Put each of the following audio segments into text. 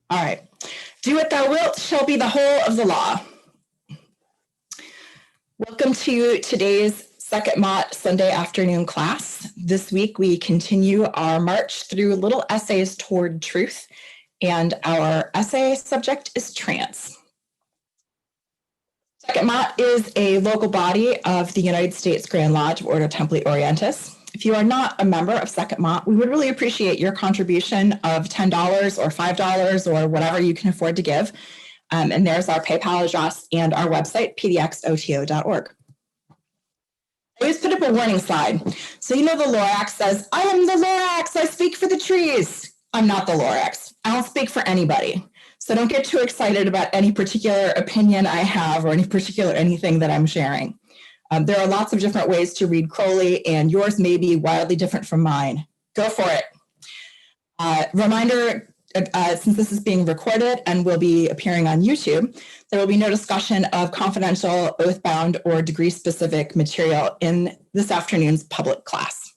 All right. Do what thou wilt shall be the whole of the law. Welcome to today's Sekhet-Maat Sunday afternoon class. This week we continue our march through little essays toward truth, and our essay subject is trance. Sekhet-Maat is a local body of the United States Grand Lodge of Ordo Templi Orientis. If you are not a member of Sekhet-Maat, we would really appreciate your contribution of $10 or $5 or whatever you can afford to give. And there's our PayPal address and our website, pdxoto.org. I always put up a warning slide. So you know the Lorax says, I am the Lorax, I speak for the trees. I'm not the Lorax. I don't speak for anybody. So don't get too excited about any particular opinion I have or any particular anything that I'm sharing. There are lots of different ways to read Crowley, and yours may be wildly different from mine. Go for it. Reminder, since this is being recorded and will be appearing on YouTube, there will be no discussion of confidential, oath-bound, or degree-specific material in this afternoon's public class.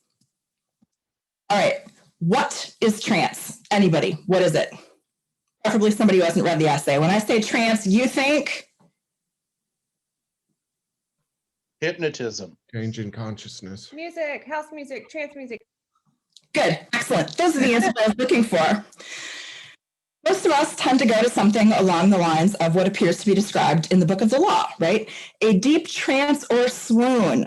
All right, what is trance? Anybody, what is it? Preferably somebody who hasn't read the essay. When I say trance, you think? Hypnotism. Change in consciousness. Music, house music, trance music. Good, excellent. Those are the answers I was looking for. Most of us tend to go to something along the lines of what appears to be described in the Book of the Law, right? A deep trance or swoon.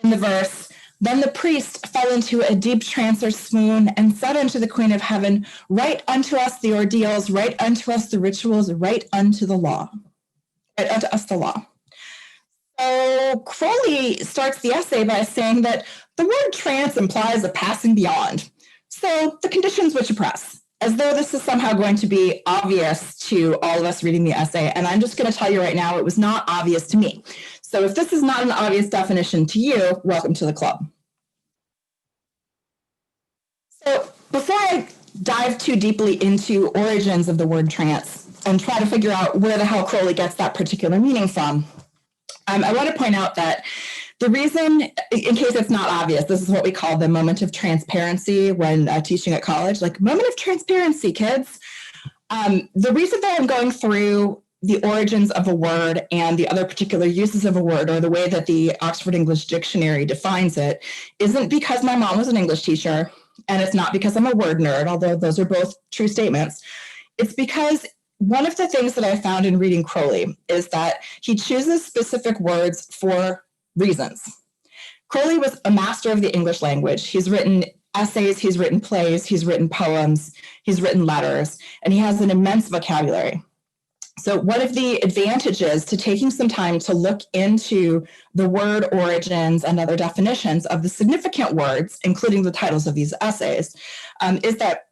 In the verse, then the priest fell into a deep trance or swoon and said unto the Queen of Heaven, write unto us the ordeals, write unto us the rituals, write unto the law. Write unto us the law. So Crowley starts the essay by saying that the word trance implies a passing beyond. So the conditions which oppress, as though this is somehow going to be obvious to all of us reading the essay. And I'm just going to tell you right now, it was not obvious to me. So if this is not an obvious definition to you, welcome to the club. So before I dive too deeply into origins of the word trance and try to figure out where the hell Crowley gets that particular meaning from, I want to point out that the reason, in case it's not obvious, this is what we call the moment of transparency when teaching at college, like moment of transparency, kids. The reason that I'm going through the origins of a word and the other particular uses of a word, or the way that the Oxford English Dictionary defines it, isn't because my mom was an English teacher, and it's not because I'm a word nerd, although those are both true statements. It's because one of the things that I found in reading Crowley is that he chooses specific words for reasons. Crowley was a master of the English language. He's written essays, he's written plays, he's written poems, he's written letters, and he has an immense vocabulary. So one of the advantages to taking some time to look into the word origins and other definitions of the significant words, including the titles of these essays, is that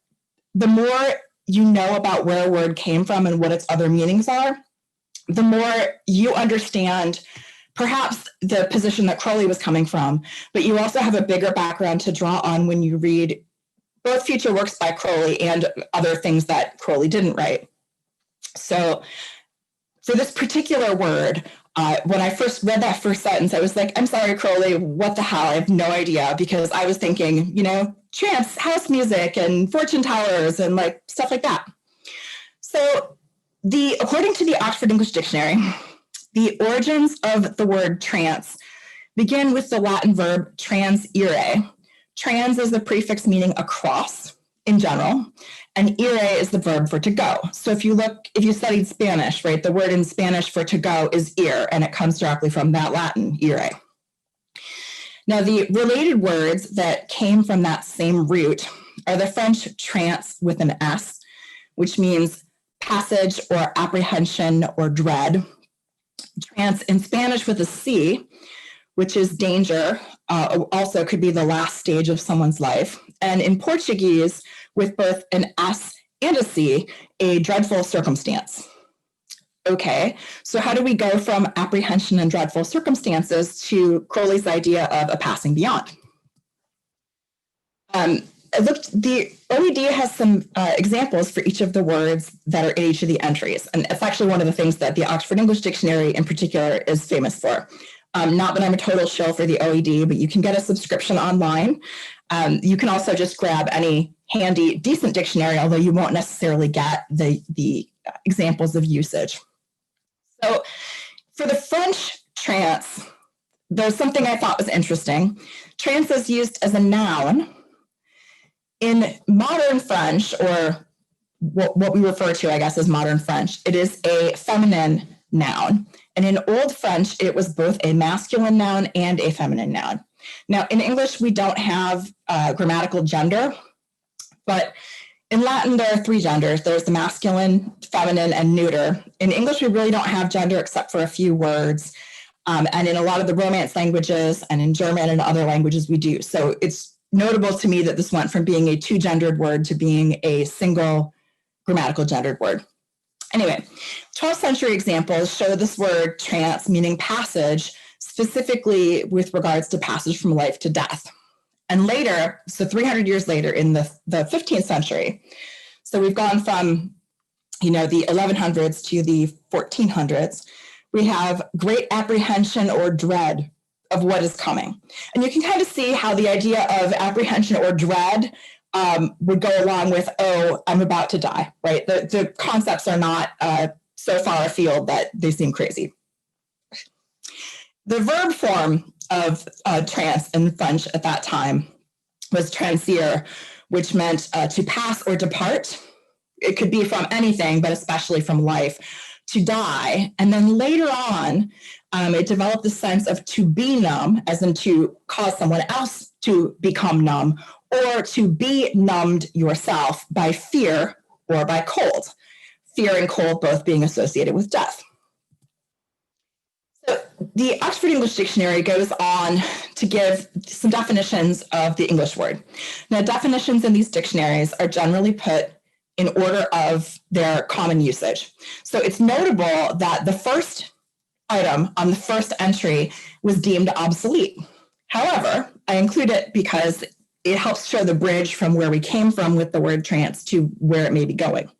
the more you know about where a word came from and what its other meanings are, the more you understand perhaps the position that Crowley was coming from, but you also have a bigger background to draw on when you read both future works by Crowley and other things that Crowley didn't write. So for this particular word, when I first read that first sentence, I was like, I'm sorry, Crowley, what the hell? I have no idea, because I was thinking, you know, trance, house music, and fortune tellers, and like stuff like that. So according to the Oxford English Dictionary, the origins of the word trance begin with the Latin verb transire. Trans is the prefix meaning across in general, and ire is the verb for to go. So if you studied Spanish, right, the word in Spanish for to go is ir, and it comes directly from that Latin, ire. Now, the related words that came from that same root are the French trance with an S, which means passage or apprehension or dread. Trance in Spanish with a C, which is danger, also could be the last stage of someone's life. And in Portuguese, with both an S and a C, a dreadful circumstance. Okay, so how do we go from apprehension and dreadful circumstances to Crowley's idea of a passing beyond? The OED has some examples for each of the words that are in each of the entries. And it's actually one of the things that the Oxford English Dictionary in particular is famous for. Not that I'm a total shill for the OED, but you can get a subscription online. You can also just grab any handy, decent dictionary, although you won't necessarily get the examples of usage. So for the French trance, there's something I thought was interesting. Trance is used as a noun. In modern French, or what we refer to, I guess, as modern French, it is a feminine noun. And in Old French, it was both a masculine noun and a feminine noun. Now, in English, we don't have grammatical gender, but in Latin, there are three genders. There's the masculine, feminine, and neuter. In English, we really don't have gender except for a few words. And in a lot of the Romance languages and in German and other languages, we do. So it's notable to me that this went from being a two-gendered word to being a single grammatical gendered word. Anyway, 12th century examples show this word trance meaning passage, specifically with regards to passage from life to death. And later, so 300 years later in the 15th century, so we've gone from, the 1100s to the 1400s, we have great apprehension or dread of what is coming. And you can kind of see how the idea of apprehension or dread would go along with, oh, I'm about to die, right? The concepts are not so far afield that they seem crazy. The verb form of trance in French at that time was transier, which meant to pass or depart. It could be from anything, but especially from life, to die. And then later on, it developed the sense of to be numb, as in to cause someone else to become numb, or to be numbed yourself by fear or by cold. Fear and cold both being associated with death. So the Oxford English Dictionary goes on to give some definitions of the English word. Now, definitions in these dictionaries are generally put in order of their common usage. So it's notable that the first item on the first entry was deemed obsolete. However, I include it because it helps show the bridge from where we came from with the word trance to where it may be going.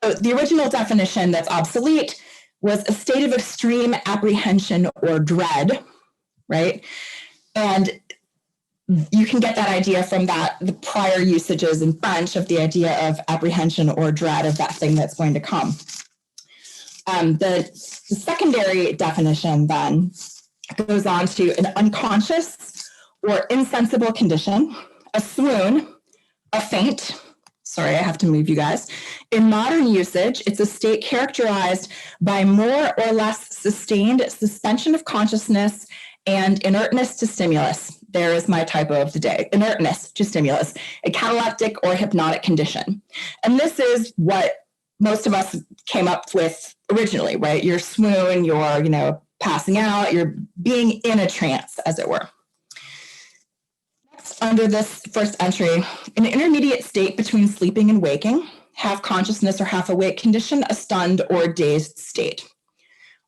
So the original definition that's obsolete was a state of extreme apprehension or dread, right? And you can get that idea from the prior usages in French of the idea of apprehension or dread of that thing that's going to come. The secondary definition then goes on to an unconscious or insensible condition, a swoon, a faint. Sorry, I have to move you guys. In modern usage, it's a state characterized by more or less sustained suspension of consciousness and inertness to stimulus. There is my typo of the day, inertness to stimulus, a cataleptic or hypnotic condition. And this is what most of us came up with originally, right? You're swoon, you're, passing out, you're being in a trance, as it were. Next, under this first entry, an intermediate state between sleeping and waking, half consciousness or half awake condition, a stunned or dazed state.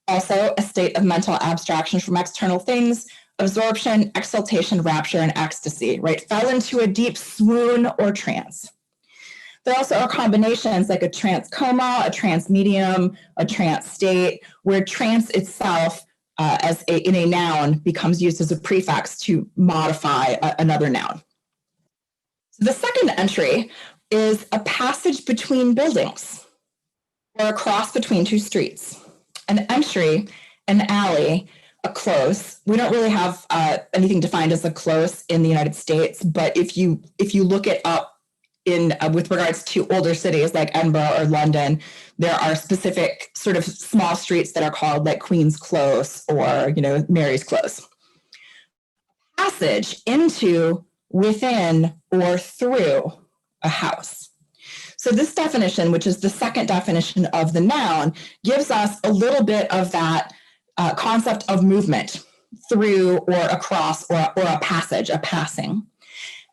Also, a state of mental abstraction from external things, absorption, exaltation, rapture, and ecstasy, right? Fell into a deep swoon or trance. There also are combinations like a trance coma, a trance medium, a trance state, where trance itself in a noun becomes used as a prefix to modify another noun. So the second entry is a passage between buildings or a cross between two streets. An entry, an alley, a close. We don't really have anything defined as a close in the United States, but if you look it up in with regards to older cities like Edinburgh or London, there are specific sort of small streets that are called like Queen's Close or Mary's Close. Passage into, within, or through a house. So this definition, which is the second definition of the noun, gives us a little bit of that concept of movement through or across or a passage, a passing.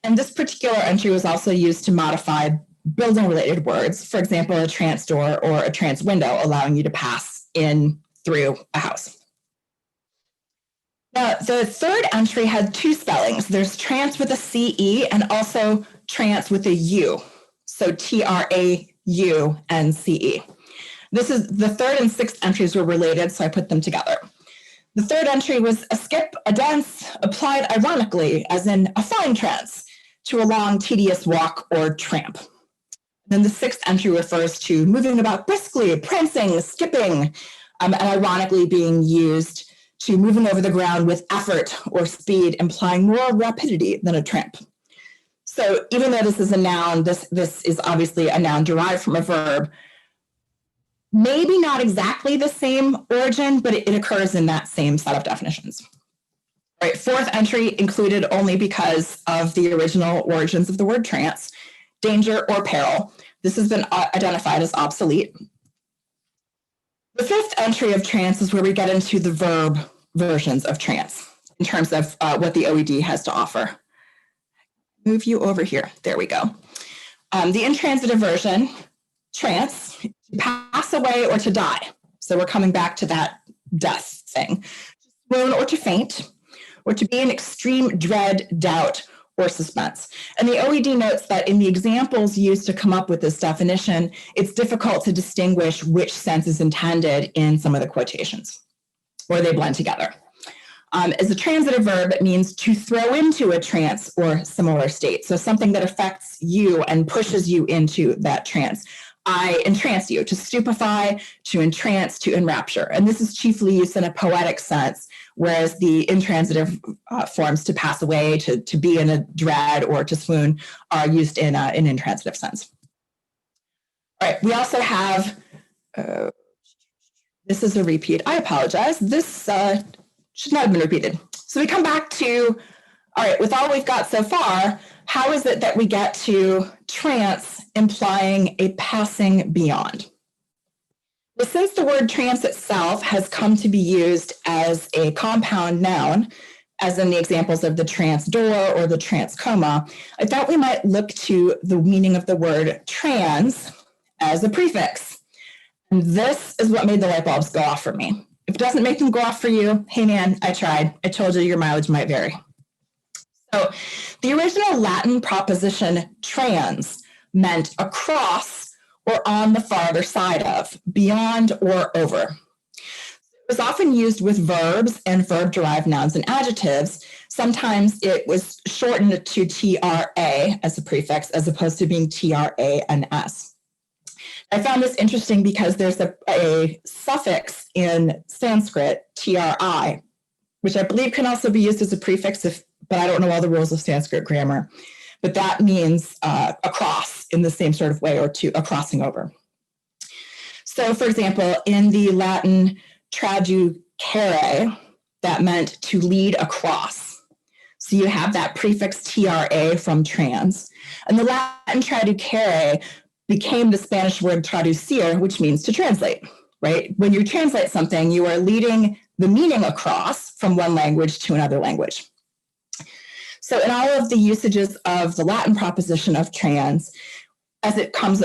And this particular entry was also used to modify building-related words, for example, a trance door or a trance window, allowing you to pass in through a house. Now, the third entry had two spellings. There's trance with a C-E and also trance with a U. So T-R-A-U-N-C-E. This is the third and sixth entries were related, so I put them together. The third entry was a skip, a dance, applied ironically, as in a fine trance. to a long, tedious walk or tramp. Then the sixth entry refers to moving about briskly, prancing, skipping, and ironically being used to moving over the ground with effort or speed, implying more rapidity than a tramp. So even though this is a noun, this is obviously a noun derived from a verb. Maybe not exactly the same origin, but it occurs in that same set of definitions. All right, fourth entry included only because of the original origins of the word trance, danger or peril. This has been identified as obsolete. The fifth entry of trance is where we get into the verb versions of trance in terms of what the OED has to offer. Move you over here. There we go. The intransitive version, trance, to pass away or to die. So we're coming back to that death thing. To swoon or to faint, or to be in extreme dread, doubt, or suspense. And the OED notes that in the examples used to come up with this definition, it's difficult to distinguish which sense is intended in some of the quotations, or they blend together. As a transitive verb, it means to throw into a trance or similar state. So something that affects you and pushes you into that trance. I entrance you, to stupefy, to entrance, to enrapture. And this is chiefly used in a poetic sense, whereas the intransitive forms to pass away, to be in a dread, or to swoon are used in an intransitive sense. All right, we also have, this is a repeat. I apologize. This should not have been repeated. So we come back to, all right, with all we've got so far, how is it that we get to trance implying a passing beyond? Well, since the word trance itself has come to be used as a compound noun, as in the examples of the trance door or the trance coma, I thought we might look to the meaning of the word trans as a prefix. And this is what made the light bulbs go off for me. If it doesn't make them go off for you, hey man, I tried. I told you your mileage might vary. So the original Latin proposition trans meant across or on the farther side of, beyond or over. It was often used with verbs and verb-derived nouns and adjectives. Sometimes it was shortened to TRA as a prefix, as opposed to being TRANS. I found this interesting because there's a suffix in Sanskrit, TRI, which I believe can also be used as a prefix, but I don't know all the rules of Sanskrit grammar. But that means across in the same sort of way, or to a crossing over. So, for example, in the Latin traducere, that meant to lead across. So you have that prefix TRA from trans. And the Latin traducere became the Spanish word traducir, which means to translate, right? When you translate something, you are leading the meaning across from one language to another language. So in all of the usages of the Latin proposition of trans, as it comes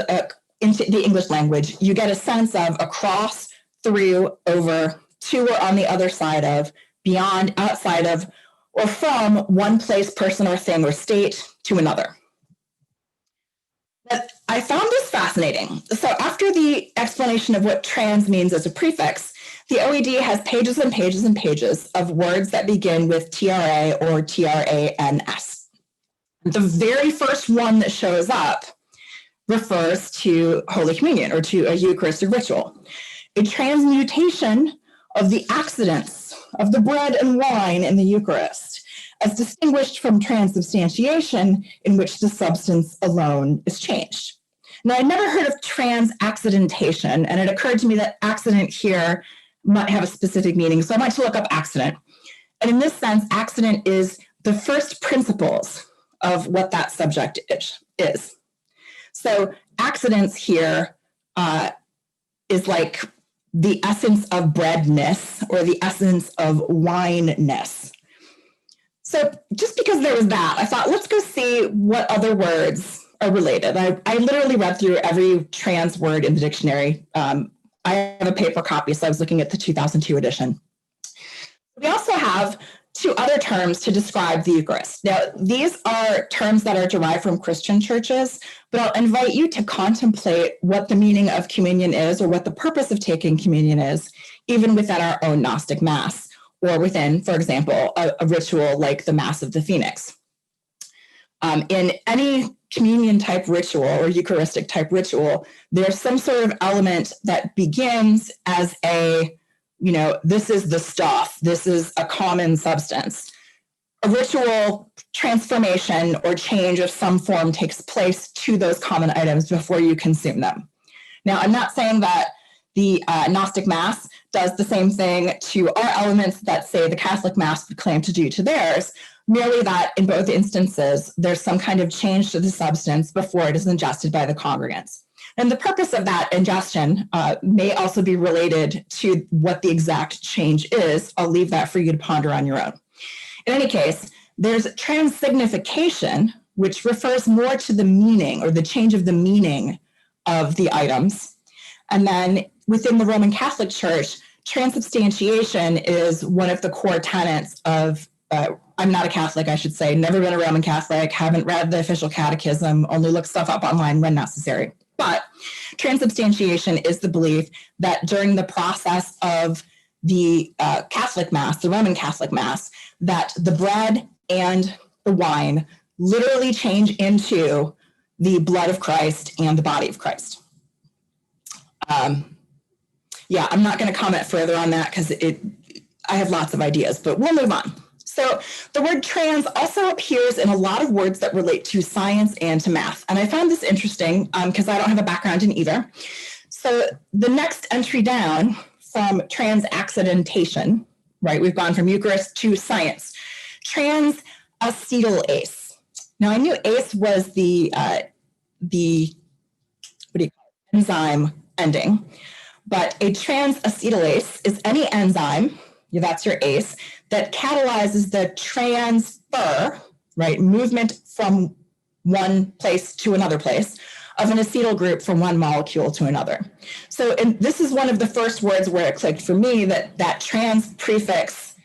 into the English language, you get a sense of across, through, over, to or on the other side of, beyond, outside of, or from one place, person, or thing, or state to another. But I found this fascinating. So after the explanation of what trans means as a prefix, the OED has pages and pages and pages of words that begin with TRA or TRANS. The very first one that shows up refers to Holy Communion or to a Eucharistic ritual. A transmutation of the accidents of the bread and wine in the Eucharist, as distinguished from transubstantiation, in which the substance alone is changed. Now, I'd never heard of transaccidentation, and it occurred to me that accident here might have a specific meaning, so I went to look up accident. And in this sense, accident is the first principles of what that subject is. So accidents here is like the essence of breadness or the essence of wineness. So just because there was that, I thought, let's go see what other words are related. I literally read through every trans word in the dictionary. I have a paper copy, so I was looking at the 2002 edition. We also have two other terms to describe the Eucharist. Now, these are terms that are derived from Christian churches, but I'll invite you to contemplate what the meaning of communion is, or what the purpose of taking communion is, even within our own Gnostic Mass, or within, for example, a ritual like the Mass of the Phoenix. In any communion type ritual or Eucharistic type ritual, there's some sort of element that begins as a, this is the stuff, this is a common substance. A ritual transformation or change of some form takes place to those common items before you consume them. Now, I'm not saying that the Gnostic Mass does the same thing to our elements that, say, the Catholic Mass would claim to do to theirs, merely that in both instances, there's some kind of change to the substance before it is ingested by the congregants. And the purpose of that ingestion may also be related to what the exact change is. I'll leave that for you to ponder on your own. In any case, there's transsignification, which refers more to the meaning or the change of the meaning of the items. And then within the Roman Catholic Church, transubstantiation is one of the core tenets of, I'm not a Catholic, I should say, never been a Roman Catholic, haven't read the official catechism, only look stuff up online when necessary. But transubstantiation is the belief that during the process of the Catholic Mass, the Roman Catholic Mass, that the bread and the wine literally change into the blood of Christ and the body of Christ. I'm not going to comment further on that because I have lots of ideas, but we'll move on. So the word trans also appears in a lot of words that relate to science and to math. And I found this interesting because I don't have a background in either. So the next entry down from transaccidentation, right? We've gone from Eucharist to science. Trans-acetylase. Now I knew ACE was the enzyme ending, but a trans-acetylase is any enzyme, that's your ACE, that catalyzes the transfer, right, movement from one place to another place of an acetyl group from one molecule to another. So this is one of the first words where it clicked for me that trans prefix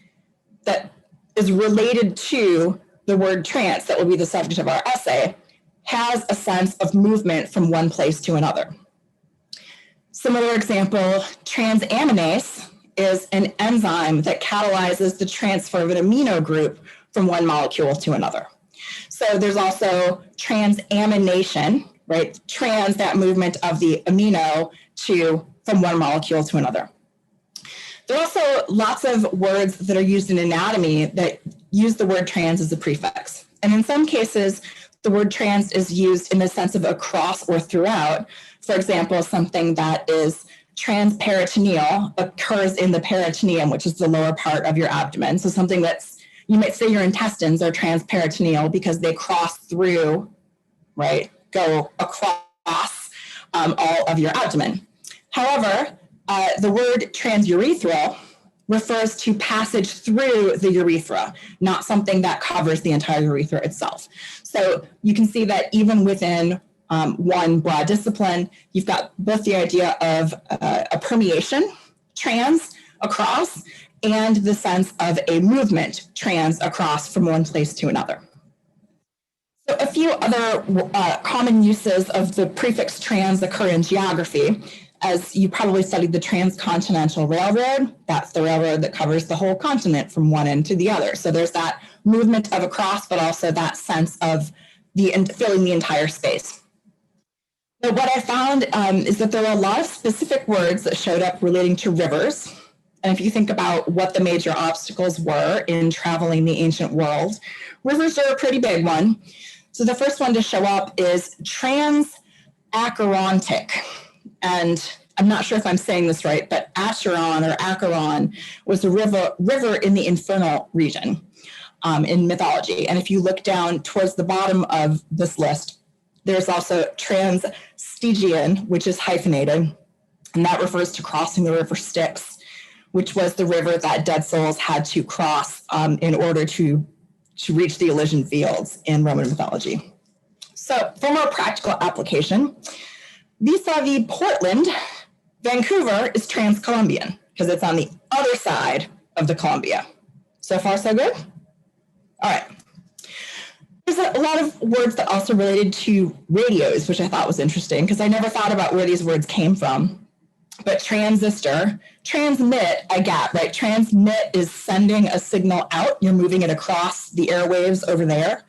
that is related to the word trance, that will be the subject of our essay, has a sense of movement from one place to another. Similar example, transaminase is an enzyme that catalyzes the transfer of an amino group from one molecule to another. So there's also transamination, right? Trans, that movement of the amino from one molecule to another. There are also lots of words that are used in anatomy that use the word trans as a prefix. And in some cases, the word trans is used in the sense of across or throughout. For example, something that is transperitoneal occurs in the peritoneum, which is the lower part of your abdomen. So something you might say your intestines are transperitoneal because they cross through, right, go across all of your abdomen. However, the word transurethral refers to passage through the urethra, not something that covers the entire urethra itself. So you can see that even within one broad discipline, you've got both the idea of a permeation, trans, across, and the sense of a movement, trans, across from one place to another. So a few other common uses of the prefix trans occur in geography. As you probably studied the Transcontinental Railroad, that's the railroad that covers the whole continent from one end to the other. So there's that movement of across, but also that sense of filling the entire space. So what I found is that there are a lot of specific words that showed up relating to rivers. And if you think about what the major obstacles were in traveling the ancient world, rivers are a pretty big one. So the first one to show up is transacherontic. And I'm not sure if I'm saying this right, but Acheron or Acheron was a river in the infernal region in mythology. And if you look down towards the bottom of this list, there's also Transstygian, which is hyphenated, and that refers to crossing the river Styx, which was the river that dead souls had to cross in order to reach the Elysian fields in Roman mythology. So for more practical application, vis-a-vis Portland, Vancouver is trans-Columbian because it's on the other side of the Columbia. So far, so good? All right. There's a lot of words that also related to radios, which I thought was interesting because I never thought about where these words came from. But transistor, transmit, I got, right? Transmit is sending a signal out. You're moving it across the airwaves over there.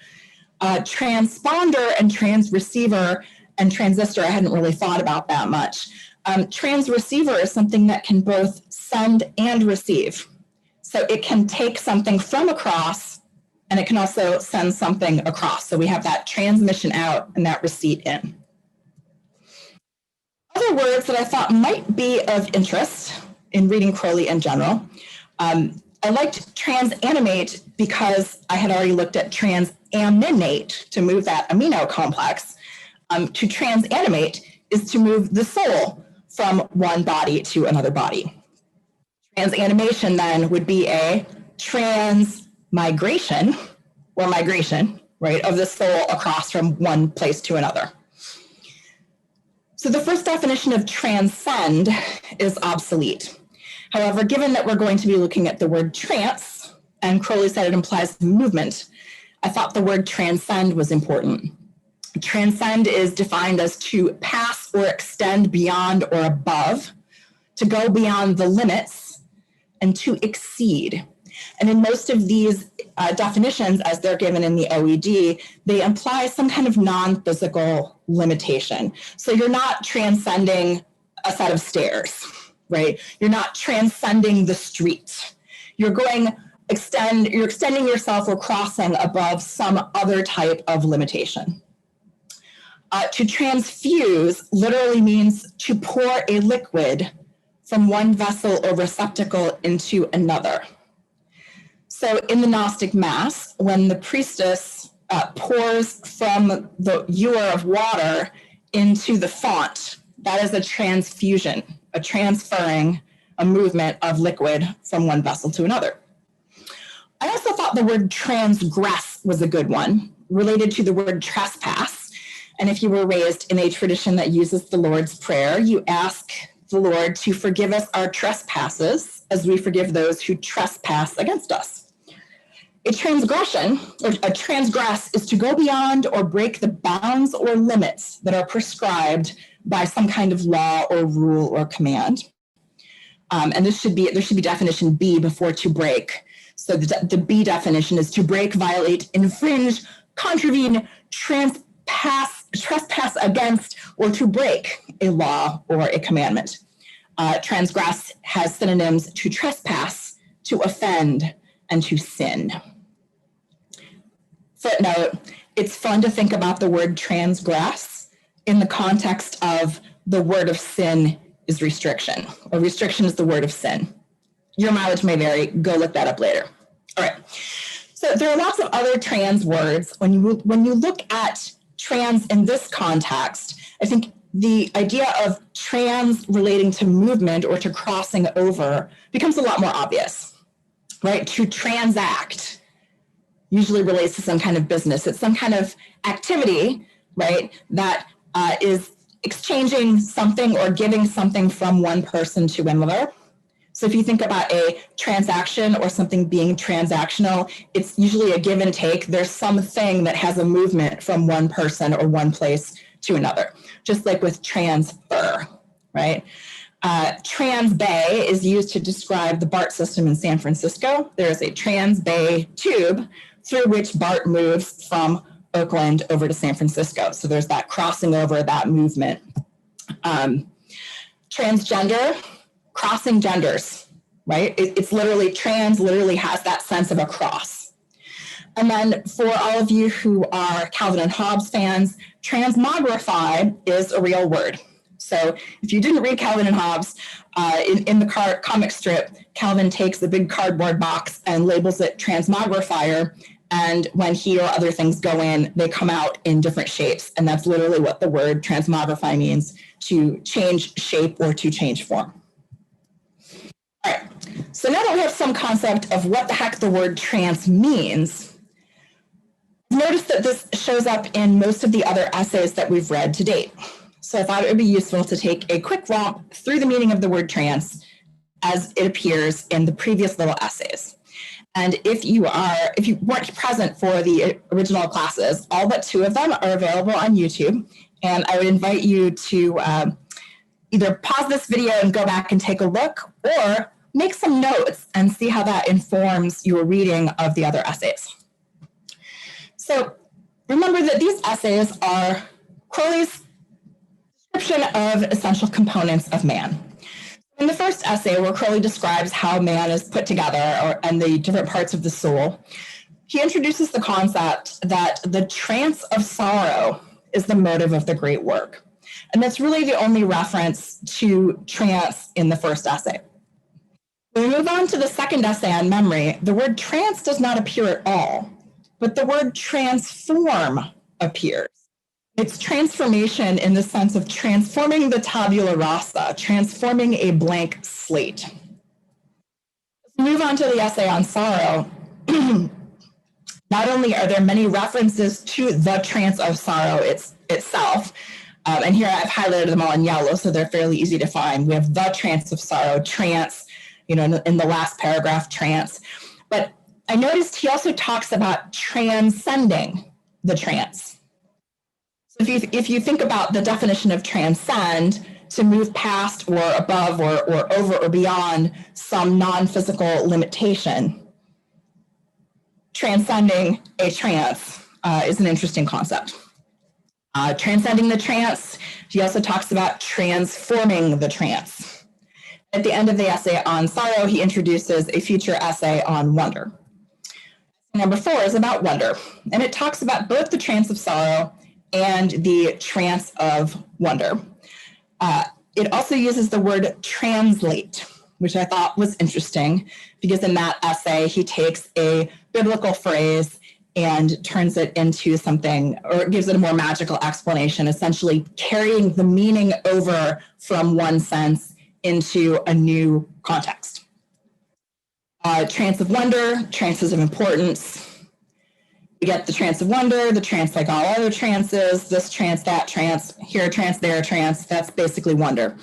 Transponder and transreceiver and transistor, I hadn't really thought about that much. Transreceiver is something that can both send and receive. So it can take something from across, and it can also send something across. So we have that transmission out and that receipt in. Other words that I thought might be of interest in reading Crowley in general. I liked transaminate because I had already looked at transaminate to move that amino complex. To transanimate is to move the soul from one body to another body. Transanimation then would be a transmigration or migration, right, of the soul across from one place to another. So the first definition of transcend is obsolete. However, given that we're going to be looking at the word trance, and Crowley said it implies movement, I thought the word transcend was important. Transcend is defined as to pass or extend beyond or above, to go beyond the limits, and to exceed. And in most of these definitions, as they're given in the OED, they imply some kind of non-physical limitation. So you're not transcending a set of stairs, right? You're not transcending the street. You're extending yourself or crossing above some other type of limitation. To transfuse literally means to pour a liquid from one vessel or receptacle into another. So in the Gnostic Mass, when the priestess pours from the ewer of water into the font, that is a transfusion, a transferring, a movement of liquid from one vessel to another. I also thought the word transgress was a good one, related to the word trespass. And if you were raised in a tradition that uses the Lord's Prayer, you ask the Lord to forgive us our trespasses as we forgive those who trespass against us. A transgression, or a transgress, is to go beyond or break the bounds or limits that are prescribed by some kind of law or rule or command. And there should be definition B before to break. So the B definition is to break, violate, infringe, contravene, trespass against, or to break a law or a commandment. Transgress has synonyms to trespass, to offend, and to sin. Footnote, it's fun to think about the word transgress in the context of the word of sin is restriction, or restriction is the word of sin. Your mileage may vary. Go look that up later. All right. So there are lots of other trans words. When you look at trans in this context, I think the idea of trans relating to movement or to crossing over becomes a lot more obvious, right? To transact usually relates to some kind of business. It's some kind of activity, right, that is exchanging something or giving something from one person to another. So if you think about a transaction or something being transactional, it's usually a give and take. There's something that has a movement from one person or one place to another, just like with transfer, right? Trans-Bay is used to describe the BART system in San Francisco. There's a Trans-Bay tube through which BART moves from Oakland over to San Francisco. So there's that crossing over, that movement. Transgender, crossing genders, right? It's literally, trans literally has that sense of a cross. And then for all of you who are Calvin and Hobbes fans, transmogrify is a real word. So if you didn't read Calvin and Hobbes, in the comic strip, Calvin takes the big cardboard box and labels it transmogrifier. And when he or other things go in, they come out in different shapes. And that's literally what the word transmogrify means, to change shape or to change form. All right, so now that we have some concept of what the heck the word trance means, notice that this shows up in most of the other essays that we've read to date. So I thought it would be useful to take a quick romp through the meaning of the word trance as it appears in the previous little essays. And if you weren't present for the original classes, all but 2 of them are available on YouTube. And I would invite you to either pause this video and go back and take a look, or make some notes and see how that informs your reading of the other essays. So remember that these essays are Crowley's description of essential components of man. In the first essay, where Crowley describes how man is put together and the different parts of the soul, he introduces the concept that the trance of sorrow is the motive of the great work. And that's really the only reference to trance in the first essay. When we move on to the second essay on memory, the word trance does not appear at all, but the word transform appears. It's transformation in the sense of transforming the tabula rasa, transforming a blank slate. As we move on to the essay on sorrow, not only are there many references to the trance of sorrow itself, and here I've highlighted them all in yellow, so they're fairly easy to find. We have the trance of sorrow, trance, in the last paragraph, trance. But I noticed he also talks about transcending the trance. So if you think about the definition of transcend, to move past or above or over or beyond some non-physical limitation, transcending a trance is an interesting concept. Transcending the trance, he also talks about transforming the trance. At the end of the essay on sorrow, he introduces a future essay on wonder. Number 4 is about wonder, and it talks about both the trance of sorrow and the trance of wonder. It also uses the word translate, which I thought was interesting, because in that essay, he takes a biblical phrase and turns it into something, or gives it a more magical explanation, essentially carrying the meaning over from one sense into a new context. Trance of wonder, trances of importance. We get the trance of wonder, the trance like all other trances, this trance, that trance, here a trance, there a trance. That's basically wonder.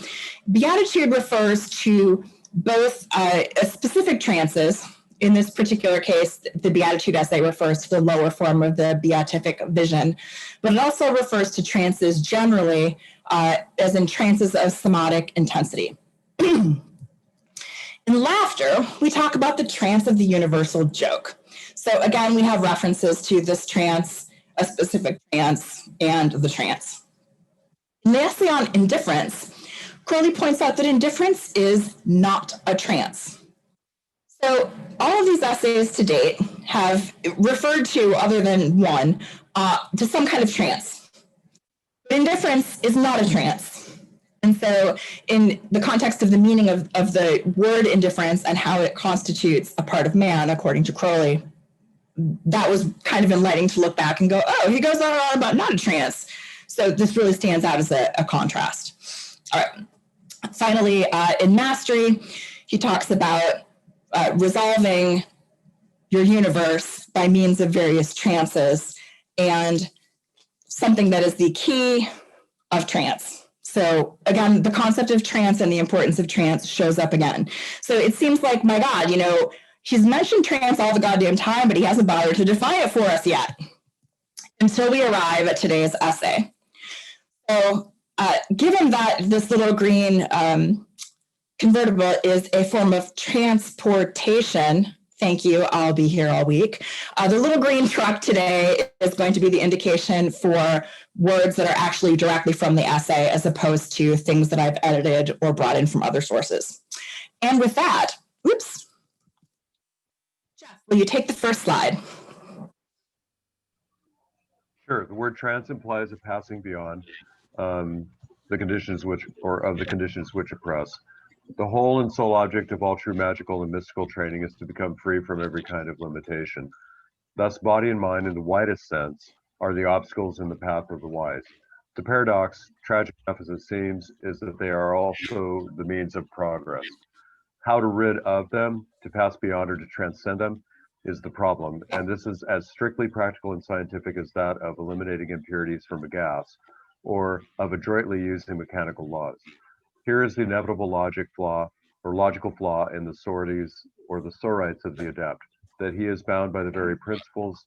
Beatitude refers to both specific trances. In this particular case, the Beatitude essay refers to the lower form of the beatific vision, but it also refers to trances generally, as in trances of somatic intensity. In laughter, we talk about the trance of the universal joke. So again, we have references to this trance, a specific trance, and the trance. In the essay on indifference, Crowley points out that indifference is not a trance. So all of these essays to date have referred to, other than one, to some kind of trance. But indifference is not a trance. And so in the context of the meaning of the word indifference and how it constitutes a part of man, according to Crowley, that was kind of enlightening to look back and go, oh, he goes on and on about not a trance. So this really stands out as a contrast. All right. Finally, in mastery, he talks about resolving your universe by means of various trances, and something that is the key of trance. So again, the concept of trance and the importance of trance shows up again. So it seems like, my God, he's mentioned trance all the goddamn time, but he hasn't bothered to define it for us yet until we arrive at today's essay. So given that this little green convertible is a form of transportation, thank you, I'll be here all week. The little green truck today is going to be the indication for words that are actually directly from the essay, as opposed to things that I've edited or brought in from other sources. And with that, oops. Jeff, will you take the first slide? Sure. The word trance implies a passing beyond the conditions which oppress. The whole and sole object of all true magical and mystical training is to become free from every kind of limitation. Thus, body and mind, in the widest sense, are the obstacles in the path of the wise. The paradox, tragic enough as it seems, is that they are also the means of progress. How to rid of them, to pass beyond or to transcend them, is the problem, and this is as strictly practical and scientific as that of eliminating impurities from a gas, or of adroitly using mechanical laws. Here is the inevitable logical flaw in the sororities or the sorites of the adept, that he is bound by the very principles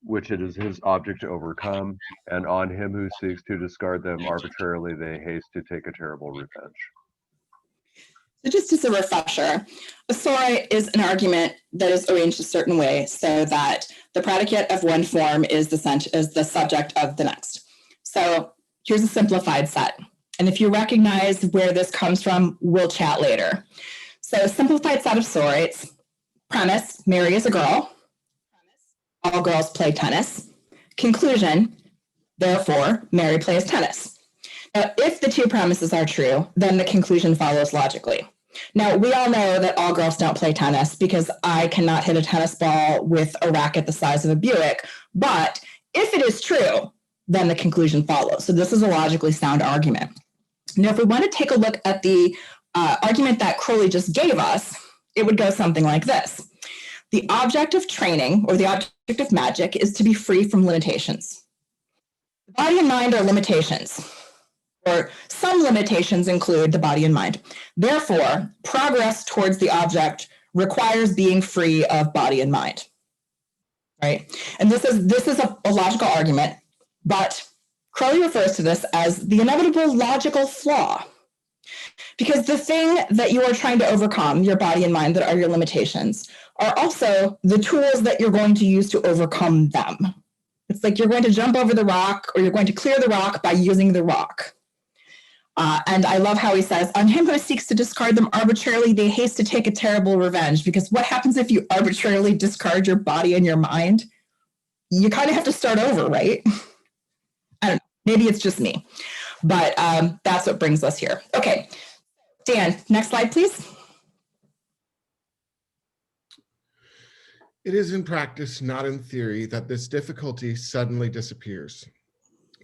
which it is his object to overcome, and on him who seeks to discard them arbitrarily they haste to take a terrible revenge. So just as a refresher, a soror is an argument that is arranged a certain way so that the predicate of one form is the subject of the next. So here's a simplified set. And if you recognize where this comes from, we'll chat later. So a simplified set of soroids. Premise, Mary is a girl. All girls play tennis. Conclusion, therefore, Mary plays tennis. Now, if the two premises are true, then the conclusion follows logically. Now, we all know that all girls don't play tennis because I cannot hit a tennis ball with a racket the size of a Buick. But if it is true, then the conclusion follows. So this is a logically sound argument. Now, if we want to take a look at the argument that Crowley just gave us, it would go something like this. The object of training, or the object of magic, is to be free from limitations. The body and mind are limitations, or some limitations include the body and mind. Therefore, progress towards the object requires being free of body and mind, right? And this is a logical argument, but Crowley refers to this as the inevitable logical flaw. Because the thing that you are trying to overcome, your body and mind that are your limitations, are also the tools that you're going to use to overcome them. It's like you're going to jump over the rock, or you're going to clear the rock by using the rock. And I love how he says, on him who seeks to discard them arbitrarily, they haste to take a terrible revenge. Because what happens if you arbitrarily discard your body and your mind? You kind of have to start over, right? I don't know. Maybe it's just me. But that's what brings us here. Okay, Dan, next slide, please. It is in practice, not in theory, that this difficulty suddenly disappears.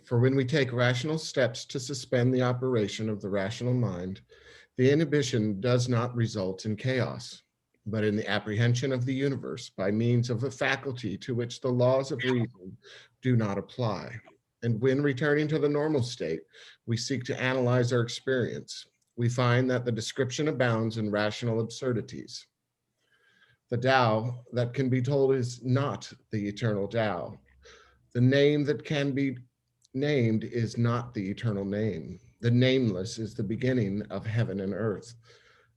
For when we take rational steps to suspend the operation of the rational mind, the inhibition does not result in chaos, but in the apprehension of the universe by means of a faculty to which the laws of reason do not apply. And when returning to the normal state, we seek to analyze our experience, we find that the description abounds in rational absurdities. The Tao that can be told is not the eternal Tao. The name that can be named is not the eternal name. The nameless is the beginning of heaven and earth.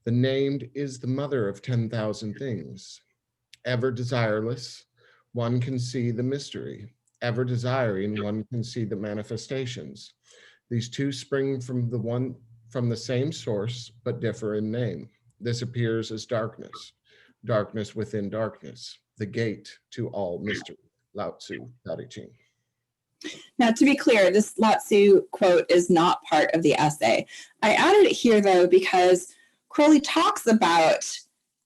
The named is the mother of 10,000 things. Ever desireless, one can see the mystery. Ever desiring, one can see the manifestations. These two spring from the same source, but differ in name. This appears as darkness, darkness within darkness, the gate to all mystery. Lao Tzu, Tao Te Ching. Now, to be clear, this Lao Tzu quote is not part of the essay. I added it here, though, because Crowley talks about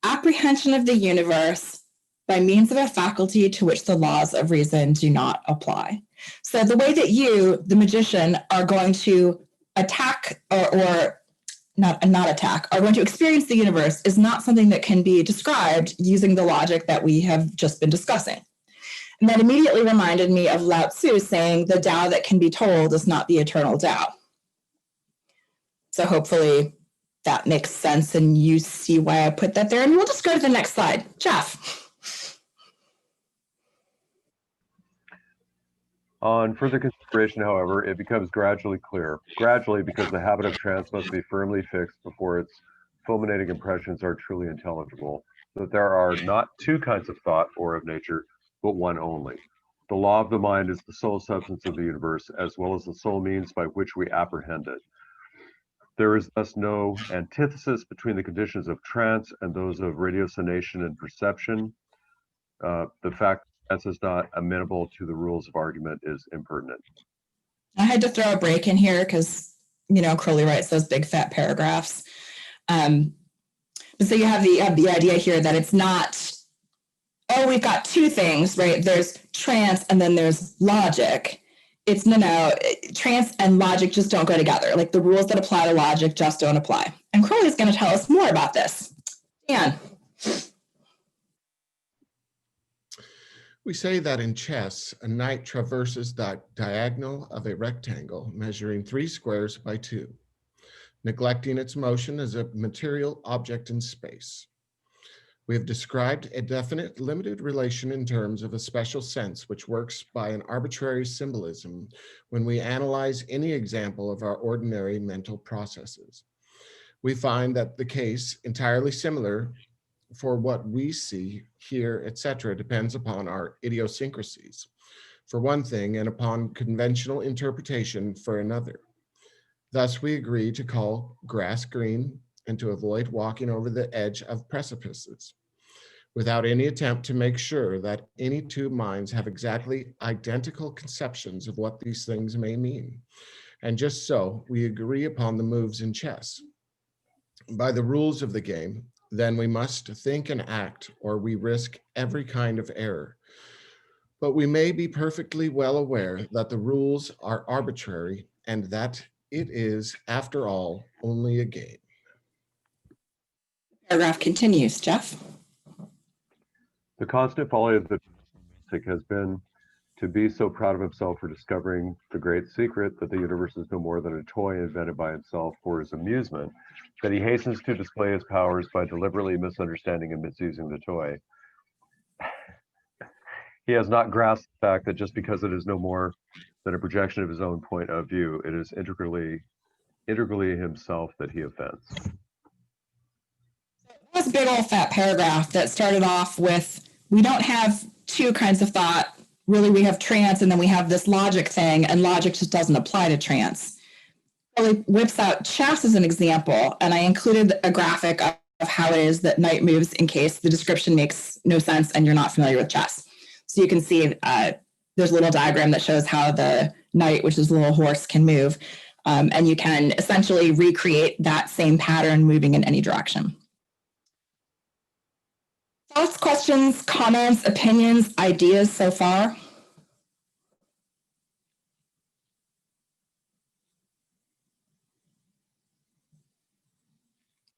apprehension of the universe by means of a faculty to which the laws of reason do not apply. So the way that you, the magician, are going to attack or not attack, are going to experience the universe is not something that can be described using the logic that we have just been discussing. And that immediately reminded me of Lao Tzu saying the Tao that can be told is not the eternal Tao. So hopefully that makes sense and you see why I put that there. And we'll just go to the next slide. Jeff. On further consideration, however, it becomes gradually clear. Gradually, because the habit of trance must be firmly fixed before its fulminating impressions are truly intelligible, that there are not two kinds of thought or of nature, but one only. The law of the mind is the sole substance of the universe, as well as the sole means by which we apprehend it. There is thus no antithesis between the conditions of trance and those of ratiocination and perception. The fact that trance is not amenable to the rules of argument is impertinent. I had to throw a break in here because, Crowley writes those big fat paragraphs. So you have the idea here that it's not, oh, we've got two things, right? There's trance and then there's logic. It's no, trance and logic just don't go together. Like the rules that apply to logic just don't apply. And Crowley's going to tell us more about this. Dan. We say that in chess, a knight traverses the diagonal of a rectangle measuring 3 squares by 2, neglecting its motion as a material object in space. We have described a definite limited relation in terms of a special sense which works by an arbitrary symbolism when we analyze any example of our ordinary mental processes. We find that the case entirely similar for what we see, hear, etc., depends upon our idiosyncrasies, for one thing, and upon conventional interpretation for another. Thus, we agree to call grass green and to avoid walking over the edge of precipices, without any attempt to make sure that any two minds have exactly identical conceptions of what these things may mean. And just so, we agree upon the moves in chess. By the rules of the game, then we must think and act, or we risk every kind of error. But we may be perfectly well aware that the rules are arbitrary and that it is, after all, only a game. Paragraph continues, Jeff. The constant folly of the mystic has been to be so proud of himself for discovering the great secret that the universe is no more than a toy invented by himself for his amusement, that he hastens to display his powers by deliberately misunderstanding and misusing the toy. He has not grasped the fact that just because it is no more than a projection of his own point of view, it is integrally himself that he offends. That was a big old fat paragraph that started off with, we don't have two kinds of thought. Really, we have trance, and then we have this logic thing, and logic just doesn't apply to trance. Really whips out chess as an example, and I included a graphic of how it is that knight moves in case the description makes no sense and you're not familiar with chess. So you can see there's a little diagram that shows how the knight, which is a little horse, can move. And you can essentially recreate that same pattern moving in any direction. Thoughts, questions, comments, opinions, ideas so far?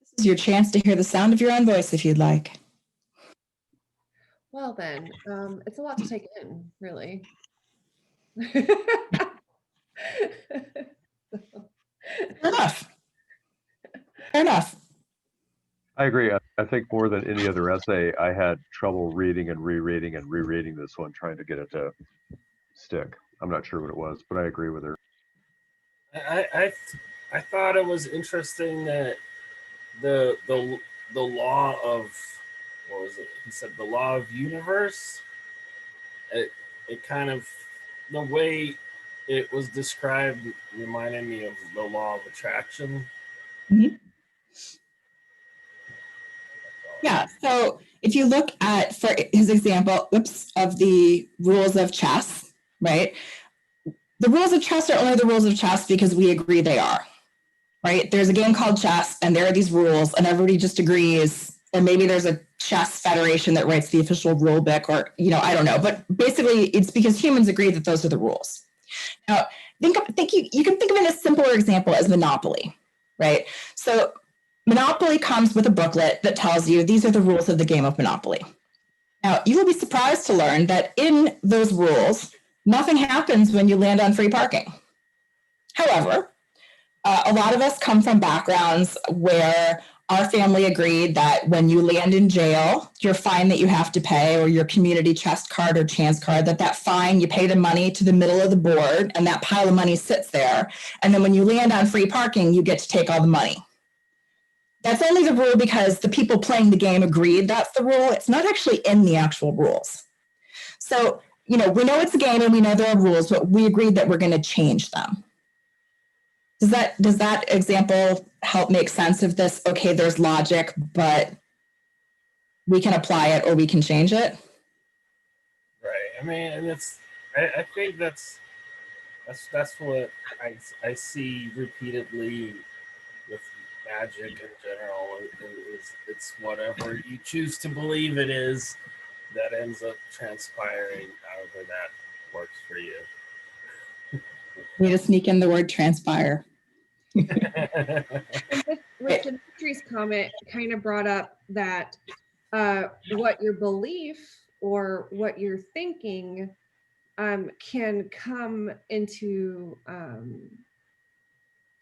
This is your chance to hear the sound of your own voice if you'd like. Well then, it's a lot to take in, really. Fair enough. Fair enough. I agree. I think more than any other essay, I had trouble reading and rereading and rereading this one, trying to get it to stick. I'm not sure what it was, but I agree with her. I thought it was interesting that the law of, what was it? He said the law of universe. It kind of, the way it was described reminded me of the law of attraction. Mm-hmm. Yeah, so if you look at, for his example, of the rules of chess, right? The rules of chess are only the rules of chess because we agree they are, right? There's a game called chess and there are these rules and everybody just agrees, or maybe there's a chess federation that writes the official rule book, or, I don't know, but basically it's because humans agree that those are the rules. Now, you can think of it in a simpler example as Monopoly, right? So Monopoly comes with a booklet that tells you these are the rules of the game of Monopoly. Now, you will be surprised to learn that in those rules, nothing happens when you land on free parking. However, a lot of us come from backgrounds where our family agreed that when you land in jail, your fine that you have to pay, or your community chest card or chance card, that fine, you pay the money to the middle of the board and that pile of money sits there. And then when you land on free parking, you get to take all the money. That's only the rule because the people playing the game agreed that's the rule. It's not actually in the actual rules. So, we know it's a game and we know there are rules, but we agreed that we're going to change them. Does that example help make sense of this? Okay, there's logic, but we can apply it or we can change it. Right. I mean, and I think that's what I see repeatedly with magic in general. It's whatever you choose to believe it is that ends up transpiring, however that works for you. We just sneak in the word transpire. Rich, Dimitri's comment kind of brought up that what your belief or what you're thinking can come into,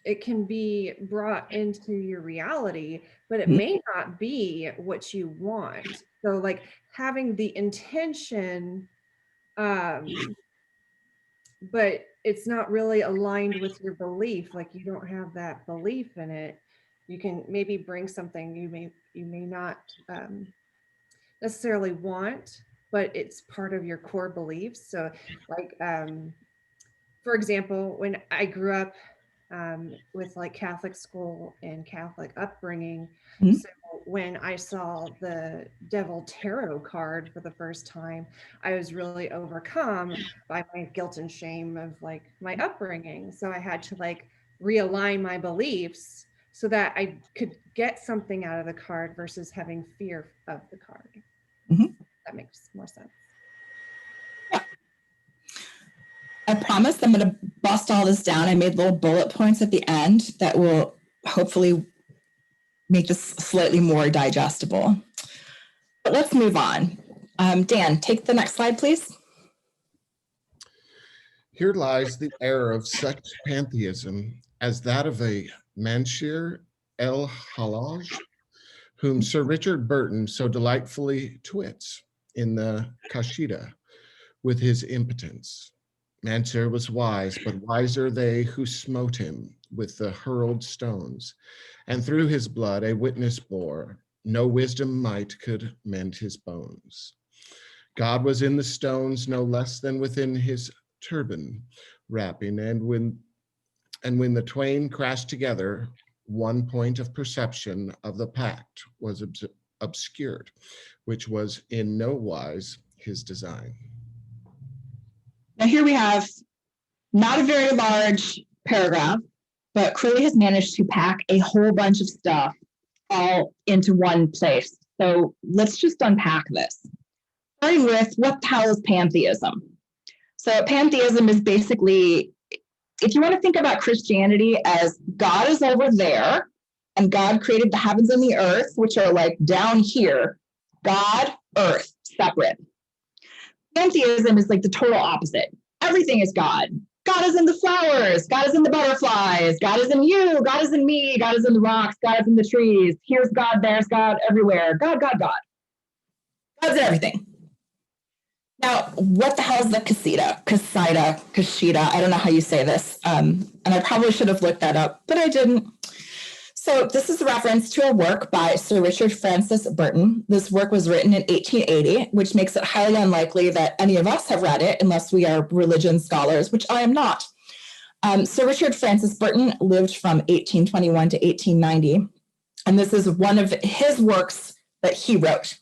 it can be brought into your reality, but it may not be what you want. So like having the intention, but it's not really aligned with your belief, like you don't have that belief in it, you can maybe bring something you may not necessarily want, but it's part of your core beliefs. So like for example, when I grew up with like Catholic school and Catholic upbringing, Mhm. so when I saw the Devil Tarot card for the first time, I was really overcome by my guilt and shame of like my upbringing. So I had to like realign my beliefs so that I could get something out of the card versus having fear of the card. Mhm. That makes more sense. I promise I'm going to bust all this down. I made little bullet points at the end that will hopefully make this slightly more digestible. But let's move on. Dan, take the next slide, please. Here lies the error of such pantheism as that of a Mansur el-Hallaj, whom Sir Richard Burton so delightfully twits in the Kashida with his impotence. Mansur was wise, but wiser they who smote him with the hurled stones, and through his blood a witness bore, no wisdom might could mend his bones. God was in the stones no less than within his turban wrapping, and when the twain crashed together, one point of perception of the pact was obscured, which was in no wise his design. Now here we have not a very large paragraph, but Crowley has managed to pack a whole bunch of stuff all into one place. So let's just unpack this. Starting with, what the hell is pantheism? So pantheism is basically, if you want to think about Christianity as God is over there and God created the heavens and the earth, which are like down here, God, earth, separate. Pantheism is like the total opposite. Everything is God. God is in the flowers. God is in the butterflies. God is in you. God is in me. God is in the rocks. God is in the trees. Here's God. There's God everywhere. God, God, God. God's in everything. Now, what the hell is the Kashida? I don't know how you say this. And I probably should have looked that up, but I didn't. So this is a reference to a work by Sir Richard Francis Burton. This work was written in 1880, which makes it highly unlikely that any of us have read it unless we are religion scholars, which I am not. Sir Richard Francis Burton lived from 1821 to 1890, and this is one of his works that he wrote.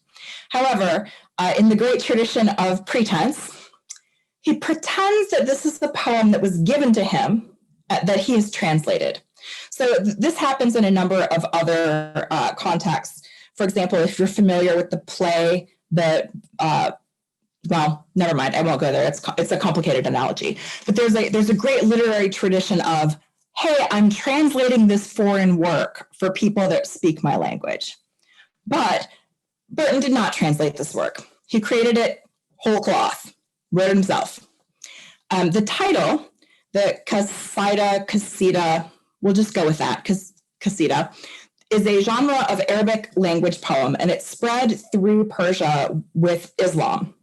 However, in the great tradition of pretense, he pretends that this is the poem that was given to him that he has translated. So this happens in a number of other contexts. For example, if you're familiar with the play, well, never mind, I won't go there. It's a complicated analogy. But there's a great literary tradition of, hey, I'm translating this foreign work for people that speak my language. But Burton did not translate this work. He created it whole cloth, wrote it himself. The title, the Kasida, we'll just go with that, because Kasida is a genre of Arabic language poem, and it's spread through Persia with Islam.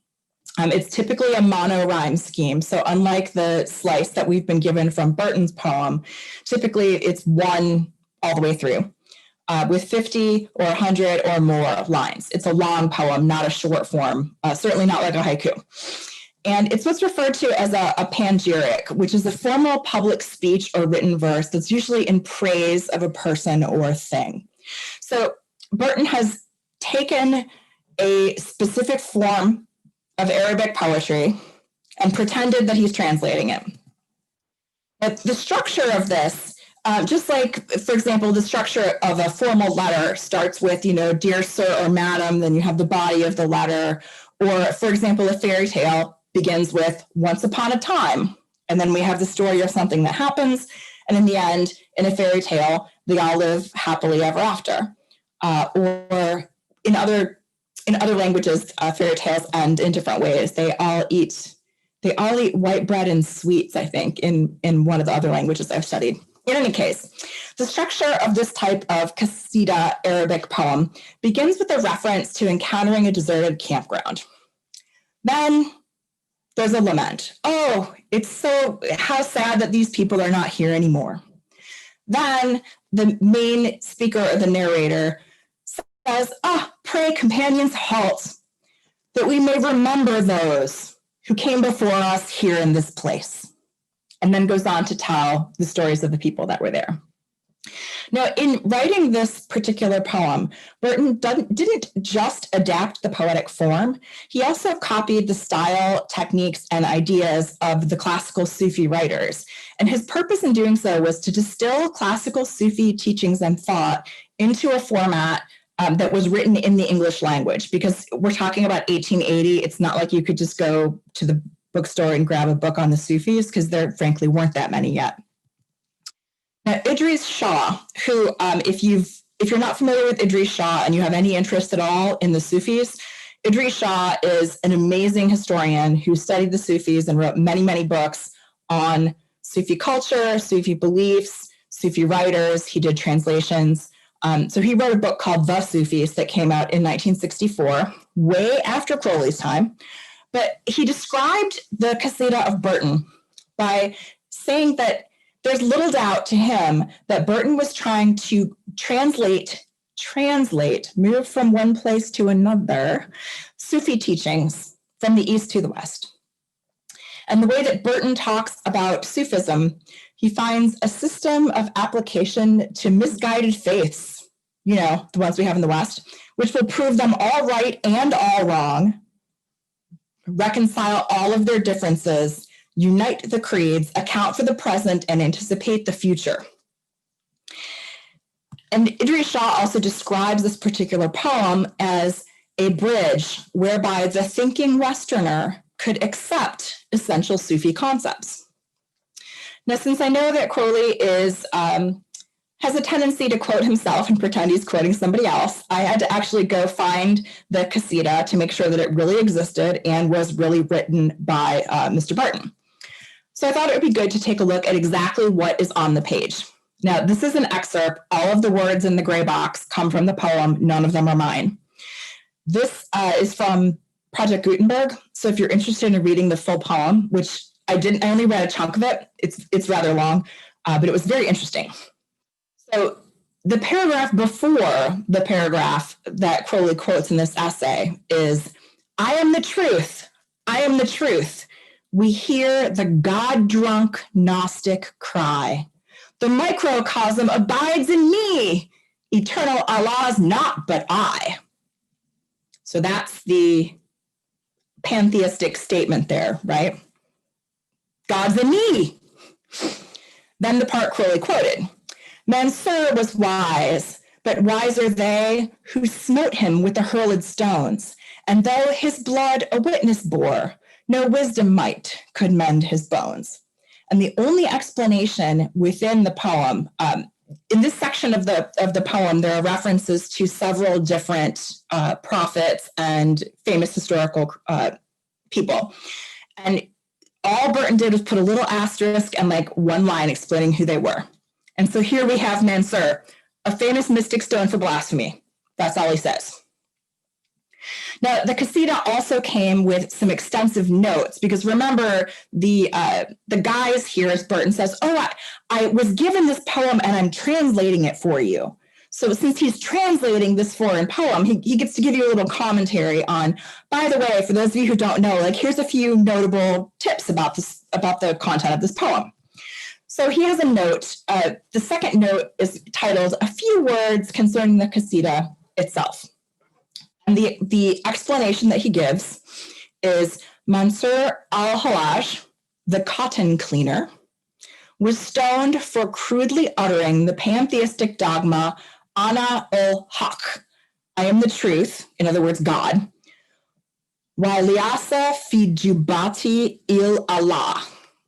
It's typically a mono-rhyme scheme, so unlike the slice that we've been given from Burton's poem, typically it's one all the way through, with 50 or 100 or more lines. It's a long poem, not a short form, certainly not like a haiku. And it's what's referred to as a panegyric, which is a formal public speech or written verse that's usually in praise of a person or thing. So Burton has taken a specific form of Arabic poetry and pretended that he's translating it. But the structure of this, just like, for example, the structure of a formal letter starts with, dear sir or madam, then you have the body of the letter. Or, for example, a fairy tale begins with once upon a time, and then we have the story of something that happens, and in the end, in a fairy tale, they all live happily ever after. Or in other languages, fairy tales end in different ways. They all eat white bread and sweets, I think, in one of the other languages I've studied. In any case, the structure of this type of Qasida Arabic poem begins with a reference to encountering a deserted campground. Then there's a lament. Oh, how sad that these people are not here anymore. Then the main speaker or the narrator says, pray companions halt, that we may remember those who came before us here in this place. And then goes on to tell the stories of the people that were there. Now, in writing this particular poem, Burton didn't just adapt the poetic form, he also copied the style, techniques, and ideas of the classical Sufi writers. And his purpose in doing so was to distill classical Sufi teachings and thought into a format that was written in the English language, because we're talking about 1880. It's not like you could just go to the bookstore and grab a book on the Sufis, because there frankly weren't that many yet. Now, Idries Shah, who, if you're not familiar with Idries Shah and you have any interest at all in the Sufis, Idries Shah is an amazing historian who studied the Sufis and wrote many, many books on Sufi culture, Sufi beliefs, Sufi writers. He did translations. So he wrote a book called The Sufis that came out in 1964, way after Crowley's time. But he described the Qasida of Burton by saying that there's little doubt to him that Burton was trying to translate, move from one place to another, Sufi teachings from the East to the West. And the way that Burton talks about Sufism, he finds a system of application to misguided faiths, the ones we have in the West, which will prove them all right and all wrong, reconcile all of their differences, unite the creeds, account for the present, and anticipate the future. And Idries Shah also describes this particular poem as a bridge whereby the thinking Westerner could accept essential Sufi concepts. Now, since I know that Crowley has a tendency to quote himself and pretend he's quoting somebody else, I had to actually go find the Qasida to make sure that it really existed and was really written by Mr. Burton. So I thought it would be good to take a look at exactly what is on the page. Now, this is an excerpt. All of the words in the gray box come from the poem. None of them are mine. This is from Project Gutenberg. So if you're interested in reading the full poem, which I only read a chunk of it. It's rather long, but it was very interesting. So the paragraph before the paragraph that Crowley quotes in this essay is, I am the truth. I am the truth. We hear the God-drunk Gnostic cry. The microcosm abides in me. Eternal Allah's not but I. So that's the pantheistic statement there, right? God's in me. Then the part Crowley quoted. Mansur was wise, but wiser they who smote him with the hurled stones. And though his blood a witness bore, no wisdom might could mend his bones. And the only explanation within the poem, in this section of the poem, there are references to several different prophets and famous historical people. And all Burton did was put a little asterisk and like one line explaining who they were. And so here we have Mansur, a famous mystic stone for blasphemy. That's all he says. Now, the Qasida also came with some extensive notes, because remember, the guys here, as Burton says, I was given this poem and I'm translating it for you. So since he's translating this foreign poem, he gets to give you a little commentary on, by the way, for those of you who don't know, like here's a few notable tips about the content of this poem. So he has a note. The second note is titled, A Few Words Concerning the Qasida Itself. And the explanation that he gives is Mansur al-Hallaj, the cotton cleaner, was stoned for crudely uttering the pantheistic dogma, Ana ul-Haq, I am the truth, in other words, God, wa liasa fi jubati il Allah,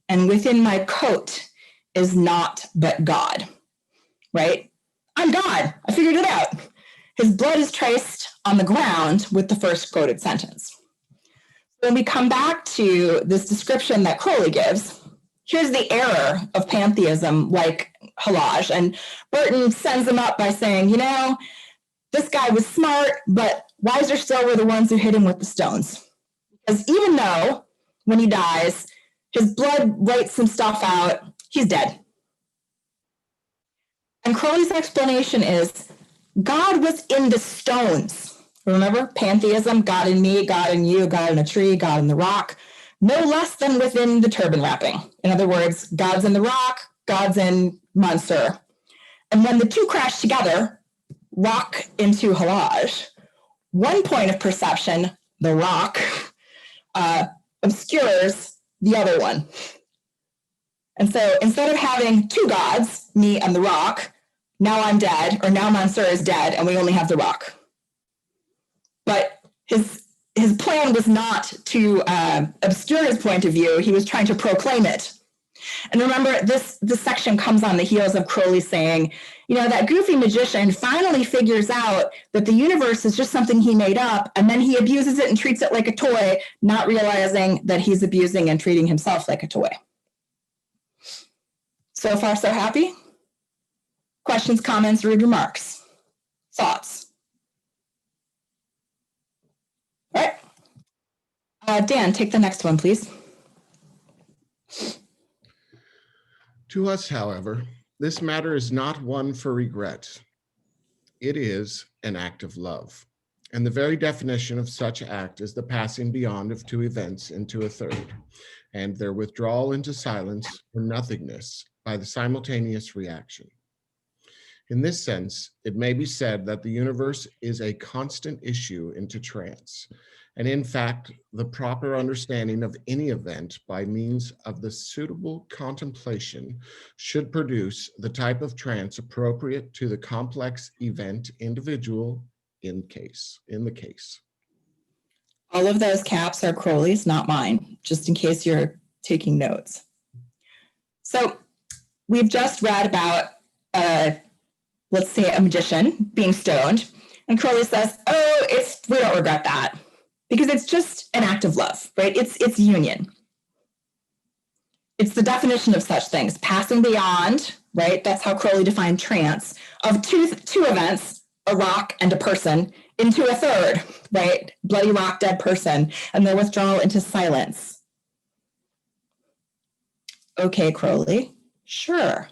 and within my coat is not but God, right? I'm God, I figured it out. His blood is traced on the ground with the first quoted sentence. When we come back to this description that Crowley gives, here's the error of pantheism like Hallaj. And Burton sends him up by saying, this guy was smart, but wiser still were the ones who hit him with the stones. Because even though when he dies, his blood writes some stuff out, he's dead. And Crowley's explanation is God was in the stones. Remember, pantheism, God in me, God in you, God in a tree, God in the rock, no less than within the turban wrapping. In other words, God's in the rock, God's in Monsieur. And when the two crash together, rock into halage, one point of perception, the rock, obscures the other one. And so instead of having two gods, me and the rock, now I'm dead, or now Monsieur is dead, and we only have the rock. But his plan was not to obscure his point of view. He was trying to proclaim it. And remember, this section comes on the heels of Crowley saying, you know, that goofy magician finally figures out that the universe is just something he made up, and then he abuses it and treats it like a toy, not realizing that he's abusing and treating himself like a toy. So far, so happy? Questions, comments, rude remarks, thoughts? All right. Dan, take the next one, please. To us, however, this matter is not one for regret. It is an act of love. And the very definition of such act is the passing beyond of two events into a third, and their withdrawal into silence or nothingness by the simultaneous reaction. In this sense, it may be said that the universe is a constant issue into trance, and in fact, the proper understanding of any event by means of the suitable contemplation should produce the type of trance appropriate to the complex event individual in the case. All of those caps are Crowley's, not mine, just in case you're taking notes. So we've just read about, let's say, a magician being stoned, and Crowley says, oh, we don't regret that, because it's just an act of love, right? It's union. It's the definition of such things, passing beyond, right? That's how Crowley defined trance, of two events, a rock and a person, into a third, right? Bloody rock, dead person, and their withdrawal into silence. Okay, Crowley, sure.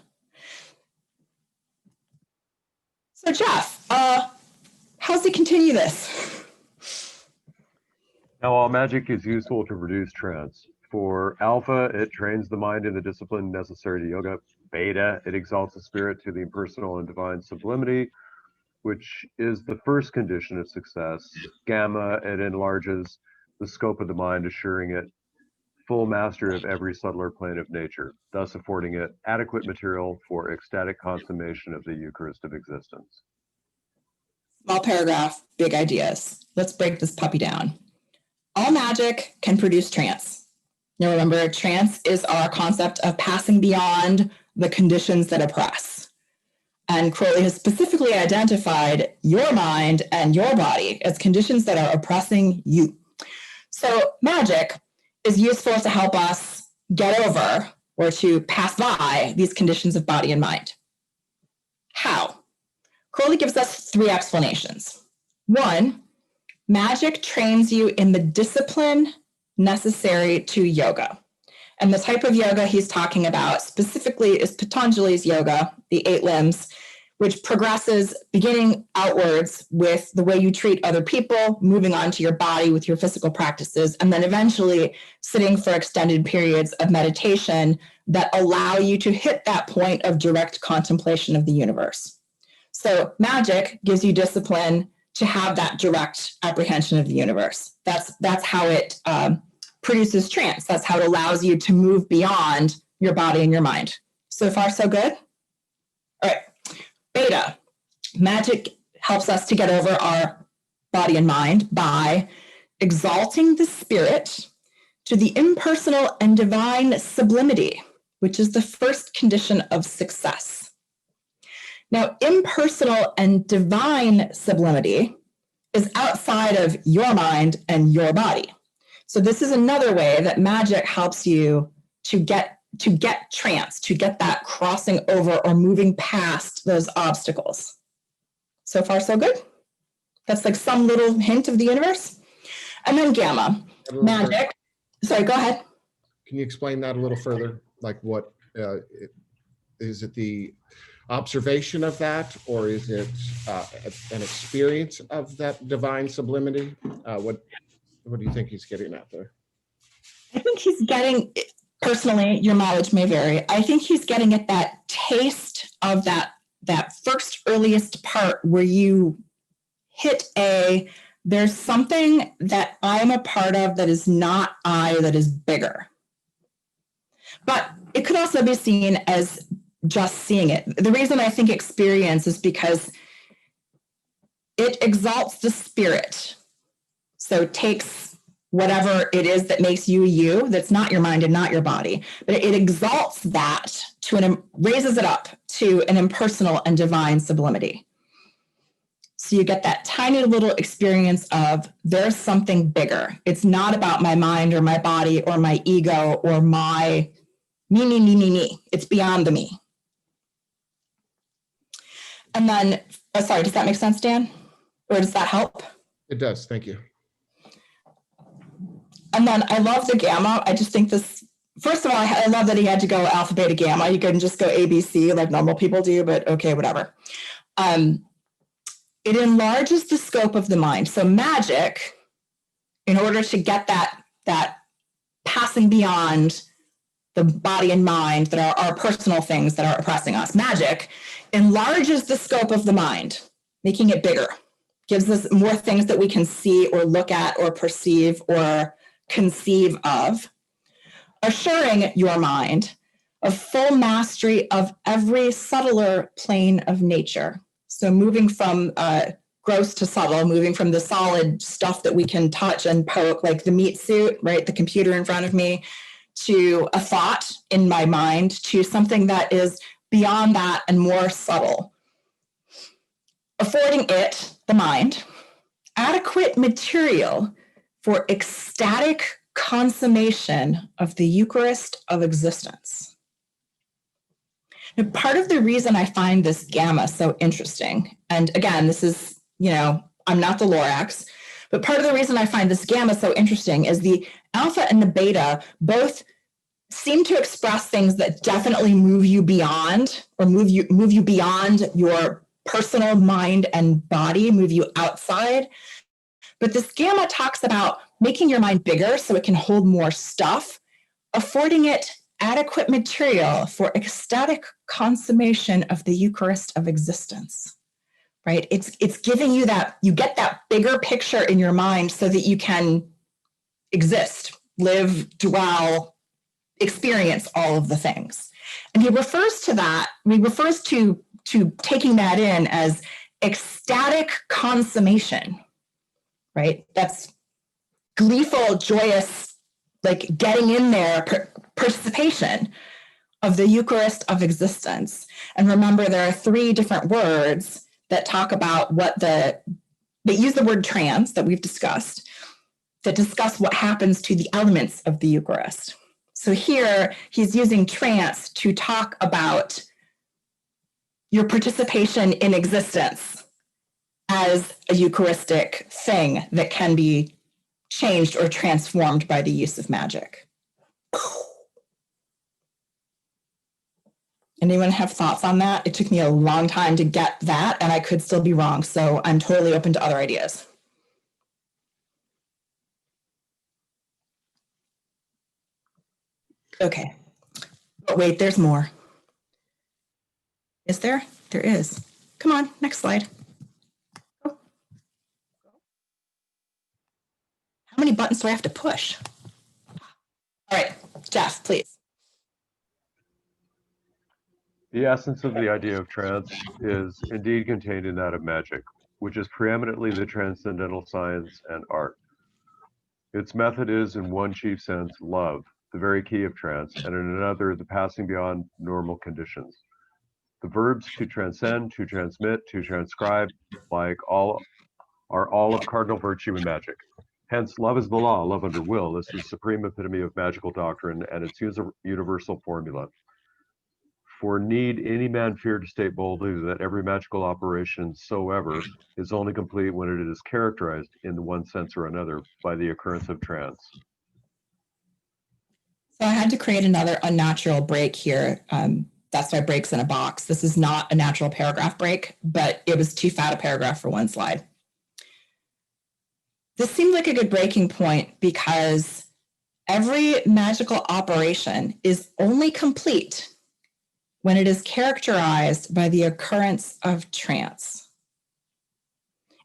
So Jeff, how's he continue this? Now, while magic is useful to produce trance, for alpha, it trains the mind in the discipline necessary to yoga. Beta, it exalts the spirit to the impersonal and divine sublimity, which is the first condition of success. Gamma, it enlarges the scope of the mind, assuring it full mastery of every subtler plane of nature, thus affording it adequate material for ecstatic consummation of the Eucharist of existence. Small paragraph, big ideas. Let's break this puppy down. All magic can produce trance. Now remember, trance is our concept of passing beyond the conditions that oppress. And Crowley has specifically identified your mind and your body as conditions that are oppressing you. So magic is useful to help us get over or to pass by these conditions of body and mind. How? Crowley gives us three explanations. One, magic trains you in the discipline necessary to yoga. And the type of yoga he's talking about specifically is Patanjali's yoga, the 8 limbs, which progresses beginning outwards with the way you treat other people, moving on to your body with your physical practices, and then eventually sitting for extended periods of meditation that allow you to hit that point of direct contemplation of the universe. So magic gives you discipline to have that direct apprehension of the universe. That's how it produces trance. That's how it allows you to move beyond your body and your mind. So far, so good? All right. Beta, magic helps us to get over our body and mind by exalting the spirit to the impersonal and divine sublimity, which is the first condition of success. Now, impersonal and divine sublimity is outside of your mind and your body. So this is another way that magic helps you to get trance, to get that crossing over or moving past those obstacles. So far, so good? That's like some little hint of the universe. And then gamma, magic. Sorry, go ahead. Can you explain that a little further? Like what is it observation of that, or is it an experience of that divine sublimity? What do you think he's getting at there? I think he's getting, personally, your mileage may vary. I think he's getting at that taste of that first earliest part where you hit there's something that I'm a part of that is not I, that is bigger. But it could also be seen as just seeing it. The reason I think experience is because it exalts the spirit. So it takes whatever it is that makes you you, that's not your mind and not your body, but it exalts that raises it up to an impersonal and divine sublimity. So you get that tiny little experience of there's something bigger. It's not about my mind or my body or my ego or my me. It's beyond the me. And then, sorry, does that make sense, Dan? Or does that help? It does, thank you. And then I love the gamma. I just think this, first of all, I love that he had to go alpha, beta, gamma. You couldn't just go ABC like normal people do, but okay, whatever. It enlarges the scope of the mind. So magic, in order to get that passing beyond the body and mind that are our personal things that are oppressing us, magic enlarges the scope of the mind, making it bigger, gives us more things that we can see or look at or perceive or conceive of, assuring your mind of full mastery of every subtler plane of nature. So moving from gross to subtle, moving from the solid stuff that we can touch and poke, like the meat suit, right, the computer in front of me, to a thought in my mind, to something that is beyond that and more subtle. Affording it, the mind, adequate material for ecstatic consummation of the Eucharist of existence. Now, part of the reason I find this gamma so interesting, and again, this is, I'm not the Lorax, but part of the reason I find this gamma so interesting is the alpha and the beta both seem to express things that definitely move you beyond, or move you beyond your personal mind and body, move you outside. But this gamma talks about making your mind bigger so it can hold more stuff, affording it adequate material for ecstatic consummation of the Eucharist of existence, right? It's giving you that, you get that bigger picture in your mind so that you can exist, live, dwell, experience all of the things. And he refers to that, he refers to taking that in as ecstatic consummation, right? That's gleeful, joyous, like getting in there, participation of the Eucharist of existence. And remember, there are 3 different words that talk about that use the word trance that we've discussed, that discuss what happens to the elements of the Eucharist. So here he's using trance to talk about your participation in existence as a Eucharistic thing that can be changed or transformed by the use of magic. Anyone have thoughts on that? It took me a long time to get that, and I could still be wrong, so I'm totally open to other ideas. Okay, but wait, there's more. Is there? There is. Come on, next slide. How many buttons do I have to push? All right, Jeff, please. The essence of the idea of trance is indeed contained in that of magic, which is preeminently the transcendental science and art. Its method is, in one chief sense, love, the very key of trance, and in another, the passing beyond normal conditions. The verbs to transcend, to transmit, to transcribe, are all of cardinal virtue in magic. Hence, love is the law, love under will is the supreme epitome of magical doctrine and its universal formula. For need any man fear to state boldly that every magical operation soever is only complete when it is characterized, in one sense or another, by the occurrence of trance. So I had to create another unnatural break here That's why break's in a box. This is not a natural paragraph break, but it was too fat a paragraph for one slide. This seemed like a good breaking point because every magical operation is only complete when it is characterized by the occurrence of trance.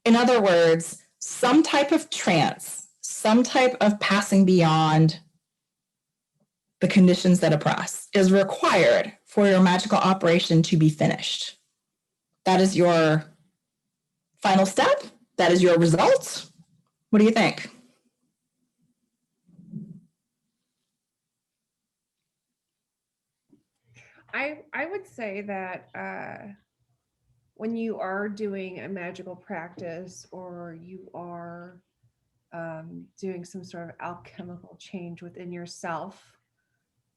In other words, some type of trance, some type of passing beyond the conditions that oppress is required for your magical operation to be finished. That is your final step. That is your result. What do you think? I would say that when you are doing a magical practice or you are doing some sort of alchemical change within yourself,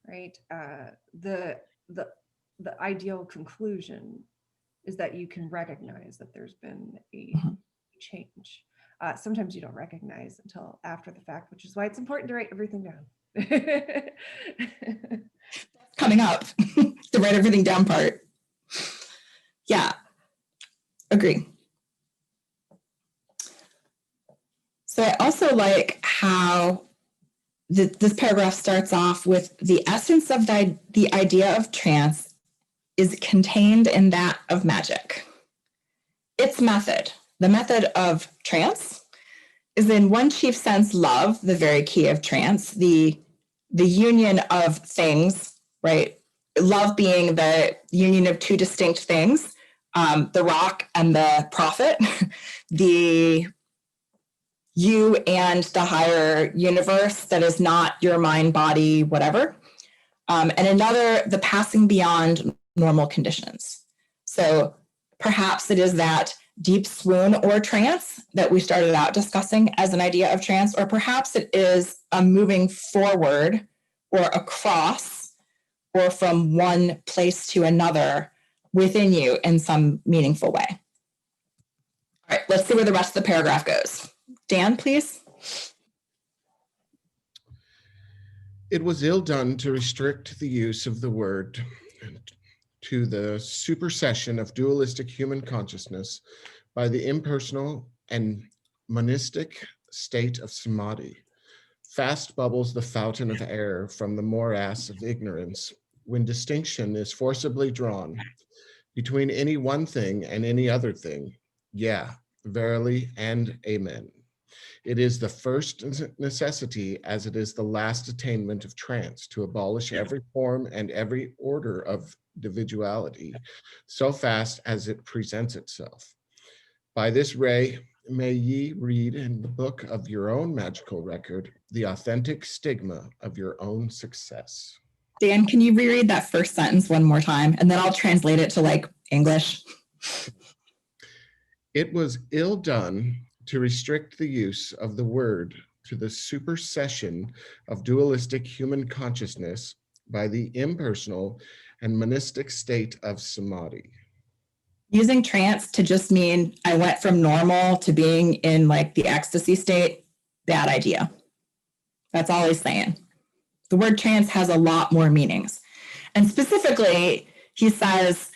right? The ideal conclusion is that you can recognize that there's been a change. Sometimes you don't recognize until after the fact, which is why it's important to write everything down. Coming up, the write everything down part. Yeah, agree. So I also like how this paragraph starts off with the essence of the idea of trance is contained in that of magic. Its method, the method of trance, is in one chief sense love, the very key of trance, the union of things, right? Love being the union of two distinct things, the rock and the prophet, the you and the higher universe that is not your mind, body, whatever. And another, the passing beyond normal conditions. So perhaps it is that deep swoon or trance that we started out discussing as an idea of trance, or perhaps it is a moving forward or across or from one place to another within you in some meaningful way. All right, let's see where the rest of the paragraph goes. Dan, please. It was ill done to restrict the use of the word to the supersession of dualistic human consciousness by the impersonal and monistic state of samadhi. Fast bubbles the fountain of air from the morass of ignorance when distinction is forcibly drawn between any one thing and any other thing. Yeah, verily, and amen. It is the first necessity as it is the last attainment of trance to abolish every form and every order of individuality so fast as it presents itself. By this ray, may ye read in the book of your own magical record the authentic stigma of your own success. Dan, can you reread that first sentence one more time? And then I'll translate it to like English. It was ill done to restrict the use of the word to the supersession of dualistic human consciousness by the impersonal and monistic state of samadhi. Using trance to just mean I went from normal to being in like the ecstasy state, bad idea. That's all he's saying. The word trance has a lot more meanings. And specifically, he says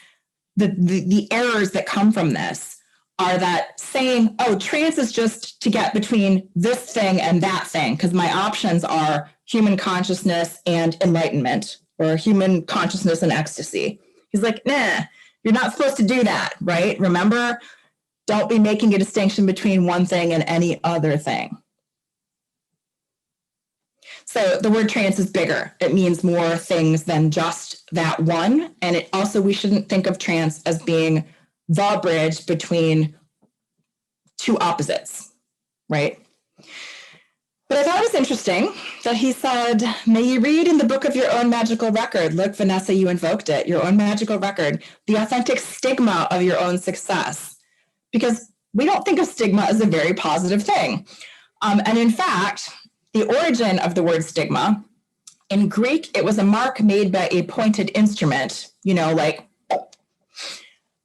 the errors that come from this are that saying, oh, trance is just to get between this thing and that thing, because my options are human consciousness and enlightenment, or human consciousness and ecstasy. He's like, nah, you're not supposed to do that, right? Remember, don't be making a distinction between one thing and any other thing. So the word trance is bigger. It means more things than just that one. And it also, we shouldn't think of trance as being the bridge between two opposites, right? But I thought it was interesting that he said, may you read in the book of your own magical record. Look, Vanessa, you invoked it, your own magical record, the authentic stigma of your own success. Because we don't think of stigma as a very positive thing. And in fact, the origin of the word stigma, in Greek, it was a mark made by a pointed instrument, like.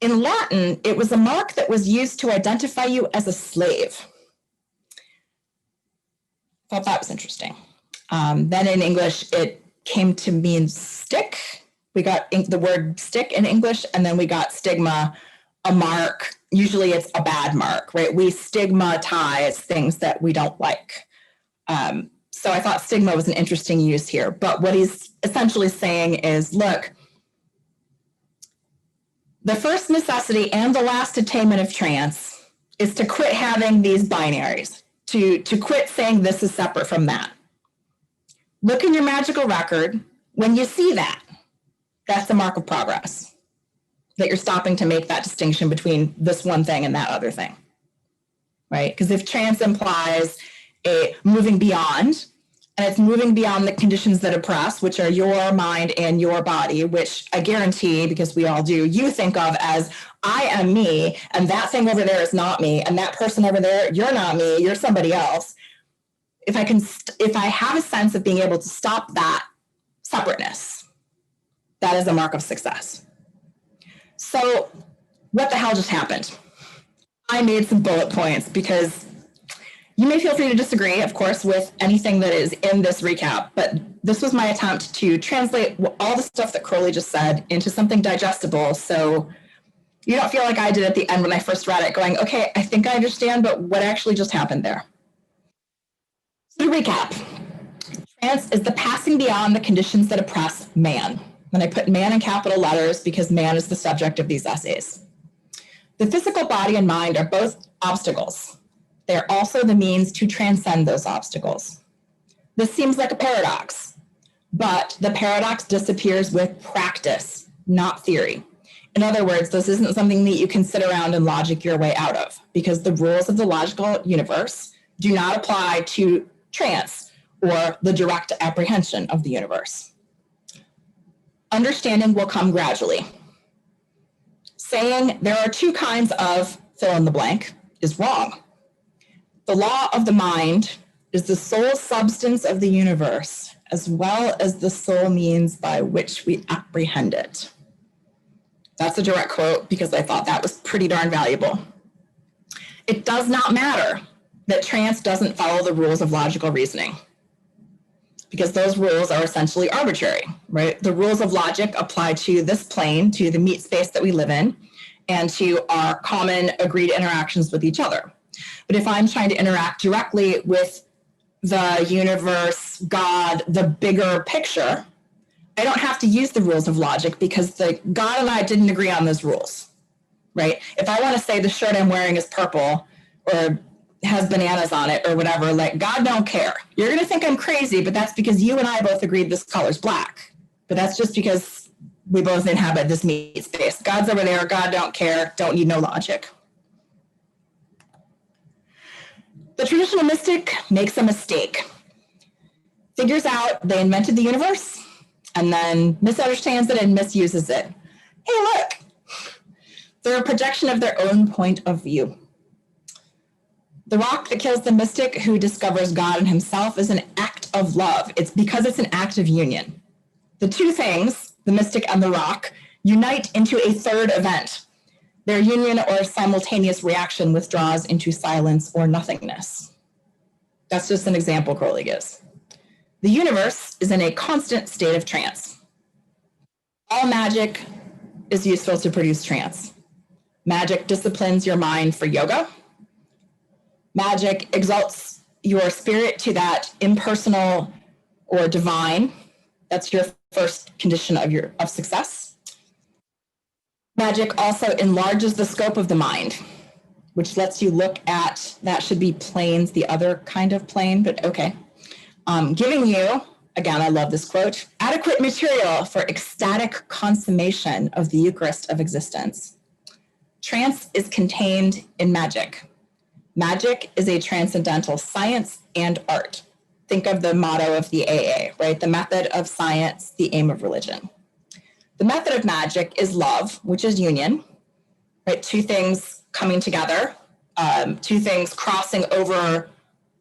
In Latin, it was a mark that was used to identify you as a slave. Thought that was interesting. Then in English, it came to mean stick, We got the word stick in English, and then we got stigma, a mark. Usually it's a bad mark, right? We stigmatize things that we don't like. So I thought stigma was an interesting use here. But what he's essentially saying is, look, the first necessity and the last attainment of trance is to quit having these binaries, to quit saying this is separate from that. Look in your magical record. When you see that, that's the mark of progress, that you're stopping to make that distinction between this one thing and that other thing, right? Because if trance implies a moving beyond, and it's moving beyond the conditions that oppress, which are your mind and your body, which I guarantee, because we all do, you think of as I am me, and that thing over there is not me, and that person over there, you're not me, you're somebody else. If I have a sense of being able to stop that separateness, that is a mark of success. So what the hell just happened? I made some bullet points because you may feel free to disagree, of course, with anything that is in this recap, but this was my attempt to translate all the stuff that Crowley just said into something digestible, so you don't feel like I did at the end when I first read it, going, okay, I think I understand, but what actually just happened there? So to recap, trance is the passing beyond the conditions that oppress man. And I put man in capital letters because man is the subject of these essays. The physical body and mind are both obstacles. They are also the means to transcend those obstacles. This seems like a paradox, but the paradox disappears with practice, not theory. In other words, this isn't something that you can sit around and logic your way out of, because the rules of the logical universe do not apply to trance or the direct apprehension of the universe. Understanding will come gradually. Saying there are two kinds of fill in the blank is wrong. The law of the mind is the sole substance of the universe, as well as the sole means by which we apprehend it. That's a direct quote because I thought that was pretty darn valuable. It does not matter that trance doesn't follow the rules of logical reasoning, because those rules are essentially arbitrary, right? The rules of logic apply to this plane, to the meat space that we live in, and to our common agreed interactions with each other. But if I'm trying to interact directly with the universe, God, the bigger picture, I don't have to use the rules of logic because the God and I didn't agree on those rules, right? If I want to say the shirt I'm wearing is purple or has bananas on it or whatever, like God don't care. You're going to think I'm crazy, but that's because you and I both agreed this color's black. But that's just because we both inhabit this meat space. God's over there. God don't care. Don't need no logic. The traditional mystic makes a mistake. Figures out they invented the universe and then misunderstands it and misuses it. Hey, look, they're a projection of their own point of view. The rock that kills the mystic who discovers God in himself is an act of love. It's because it's an act of union. The two things, the mystic and the rock, unite into a third event. Their union or simultaneous reaction withdraws into silence or nothingness. That's just an example Crowley gives. The universe is in a constant state of trance. All magic is useful to produce trance. Magic disciplines your mind for yoga. Magic exalts your spirit to that impersonal or divine. That's your first condition of success. Magic also enlarges the scope of the mind, which lets you look at, that should be planes, the other kind of plane, but okay. Giving you, again, I love this quote, adequate material for ecstatic consummation of the Eucharist of existence. Trance is contained in magic. Magic is a transcendental science and art. Think of the motto of the AA, right? The method of science, the aim of religion. The method of magic is love, which is union, right? Two things coming together, two things crossing over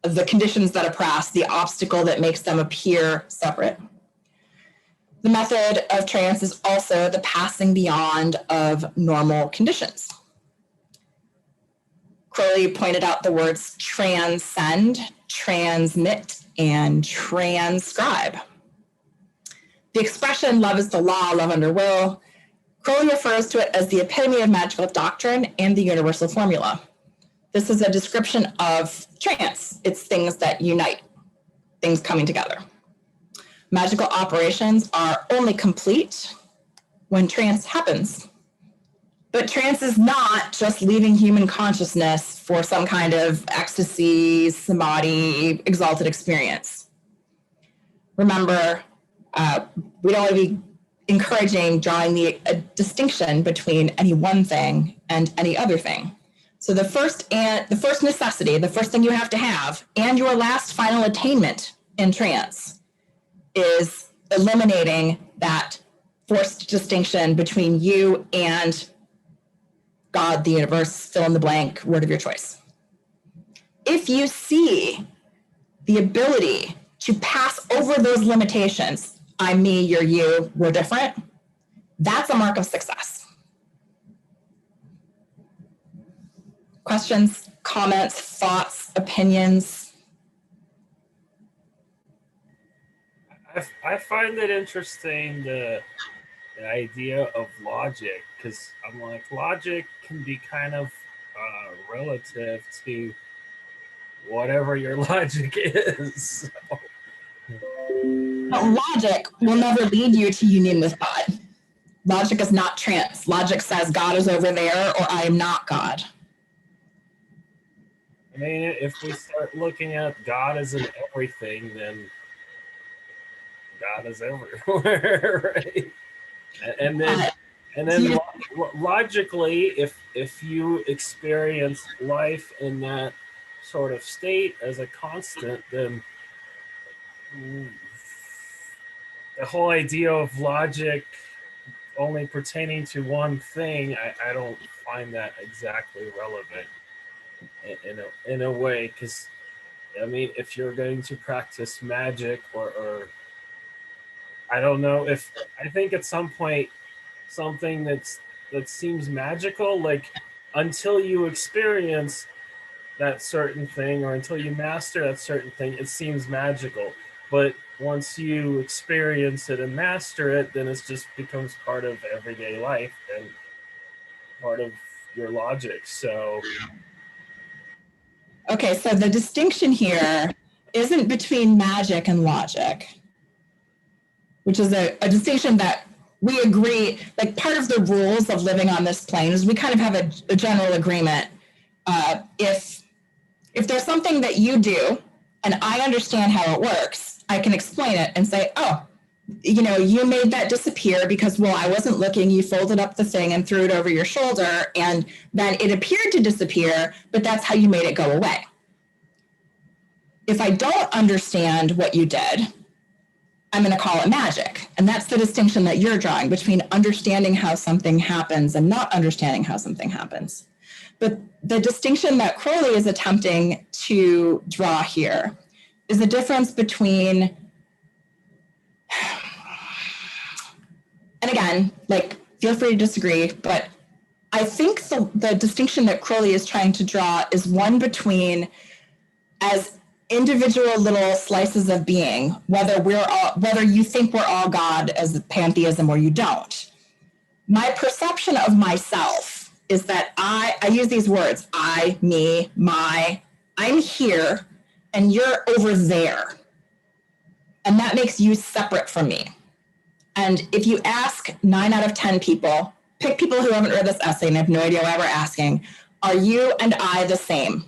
the conditions that oppress, the obstacle that makes them appear separate. The method of trance is also the passing beyond of normal conditions. Crowley pointed out the words transcend, transmit, and transcribe. The expression love is the law, love under will, Crowley refers to it as the epitome of magical doctrine and the universal formula. This is a description of trance. It's things that unite, things coming together. Magical operations are only complete when trance happens. But trance is not just leaving human consciousness for some kind of ecstasy, samadhi, exalted experience. Remember, we don't want to be encouraging drawing a distinction between any one thing and any other thing. So the first necessity, the first thing you have to have, and your last final attainment in trance is eliminating that forced distinction between you and God, the universe, fill in the blank, word of your choice. If you see the ability to pass over those limitations, I'm me, you're you, we're different, that's a mark of success. Questions, comments, thoughts, opinions? I find it interesting, the idea of logic, because I'm like, logic can be kind of relative to whatever your logic is. But logic will never lead you to union with God. Logic is not trance. Logic says God is over there or I am not God. I mean, if we start looking at God as in everything, then God is everywhere, right? And then logically, if you experience life in that sort of state as a constant, then the whole idea of logic only pertaining to one thing, I don't find that exactly relevant in a way, because I mean, if you're going to practice magic or I don't know, if I think at some point something that seems magical, like until you experience that certain thing or until you master that certain thing, it seems magical. But once you experience it and master it, then it just becomes part of everyday life and part of your logic. So okay, so the distinction here isn't between magic and logic, which is a distinction that we agree, like part of the rules of living on this plane is we kind of have a general agreement. If there's something that you do and I understand how it works, I can explain it and say, oh, you know, you made that disappear because, well, I wasn't looking, you folded up the thing and threw it over your shoulder and then it appeared to disappear, but that's how you made it go away. If I don't understand what you did, I'm going to call it magic. And that's the distinction that you're drawing between understanding how something happens and not understanding how something happens. But the distinction that Crowley is attempting to draw here is the difference between, and again, like, feel free to disagree, but I think the distinction that Crowley is trying to draw is one between as individual little slices of being, whether you think we're all God as pantheism or you don't. My perception of myself is that I use these words, I, me, my, I'm here and you're over there. And that makes you separate from me. And if you ask 9 out of 10 people, pick people who haven't read this essay and have no idea why we're asking, are you and I the same?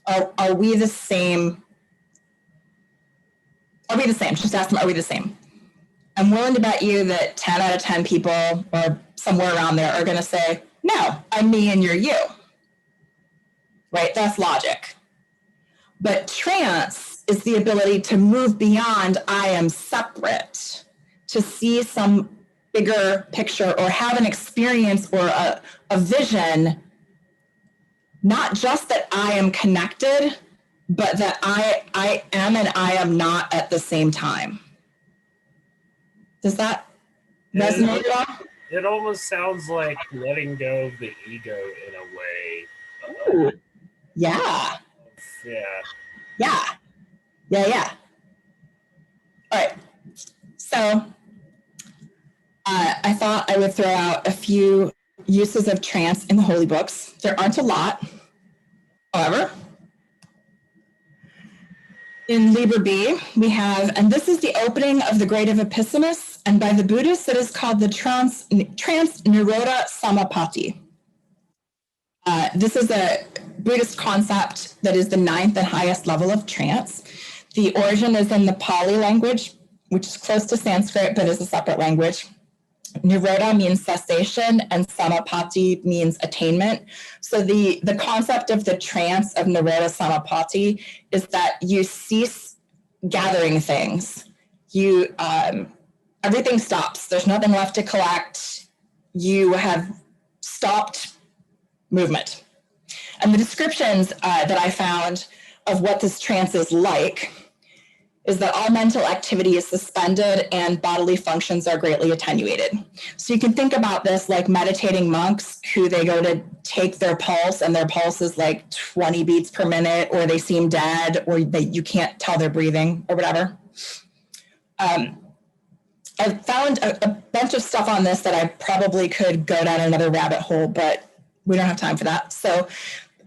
Are we the same? Are we the same? Just ask them, are we the same? I'm willing to bet you that 10 out of 10 people or somewhere around there are going to say, no, I'm me and you're you. Right? That's logic. But trance is the ability to move beyond I am separate, to see some bigger picture or have an experience or a vision, not just that I am connected, but that I am and I am not at the same time. Does that resonate at all? it almost sounds like letting go of the ego in a way. Ooh. Yeah. Yeah. Yeah. All right. So I would throw out a few uses of trance in the holy books. There aren't a lot. However, in Liber B, we have, and this is the opening of the Grade of Epipsymis, and by the Buddhists, it is called the Trance Nirodha Samapatti. This is a Buddhist concept that is the 9th and highest level of trance. The origin is in the Pali language, which is close to Sanskrit, but is a separate language. Nirodha means cessation, and Samapatti means attainment. So the concept of the trance of Nirodha Samapatti is that you cease gathering things. You everything stops. There's nothing left to collect. You have stopped movement. And the descriptions that I found of what this trance is like is that all mental activity is suspended and bodily functions are greatly attenuated. So you can think about this like meditating monks who they go to take their pulse and their pulse is like 20 beats per minute, or they seem dead, or you can't tell they're breathing or whatever. I found a bunch of stuff on this that I probably could go down another rabbit hole, but we don't have time for that. So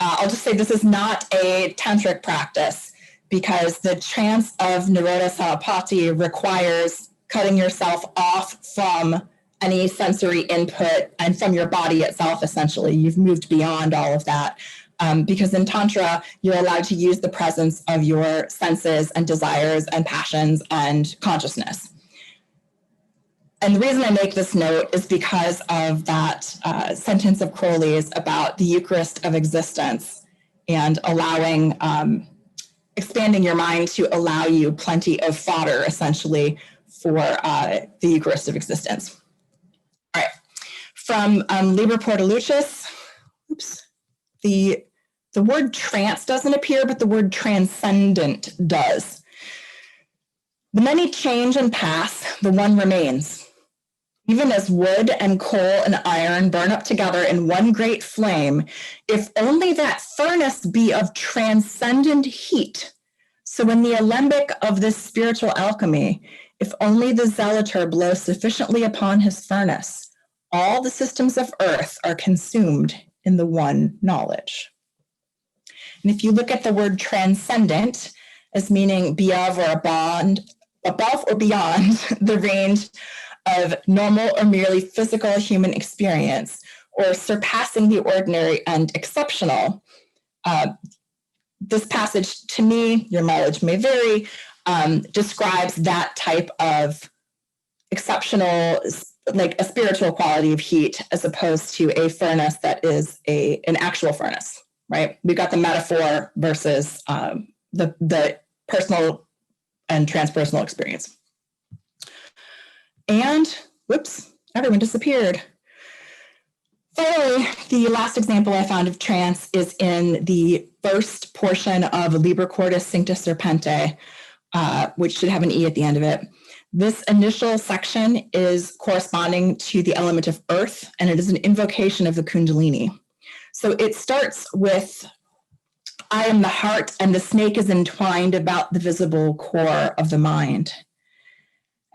I'll just say this is not a tantric practice, because the trance of Nirodha Samapatti requires cutting yourself off from any sensory input and from your body itself, essentially. You've moved beyond all of that. Because in Tantra, you're allowed to use the presence of your senses and desires and passions and consciousness. And the reason I make this note is because of that sentence of Crowley's about the Eucharist of existence and allowing, expanding your mind to allow you plenty of fodder, essentially, for the Eucharist of existence. All right, from Liber Portalucis, oops, the word trance doesn't appear, but the word transcendent does. The many change and pass, the one remains. Even as wood and coal and iron burn up together in one great flame, if only that furnace be of transcendent heat. So in the alembic of this spiritual alchemy, if only the zealator blow sufficiently upon his furnace, all the systems of earth are consumed in the one knowledge. And if you look at the word transcendent as meaning above or beyond the range of normal or merely physical human experience, or surpassing the ordinary and exceptional, this passage, to me, your mileage may vary, describes that type of exceptional, like a spiritual quality of heat, as opposed to a furnace that is an actual furnace, right? We've got the metaphor versus the personal and transpersonal experience. And, whoops, everyone disappeared. Finally, the last example I found of trance is in the first portion of Liber Cordis Cincta Serpente, which should have an E at the end of it. This initial section is corresponding to the element of earth, and it is an invocation of the Kundalini. So it starts with, I am the heart, and the snake is entwined about the visible core of the mind.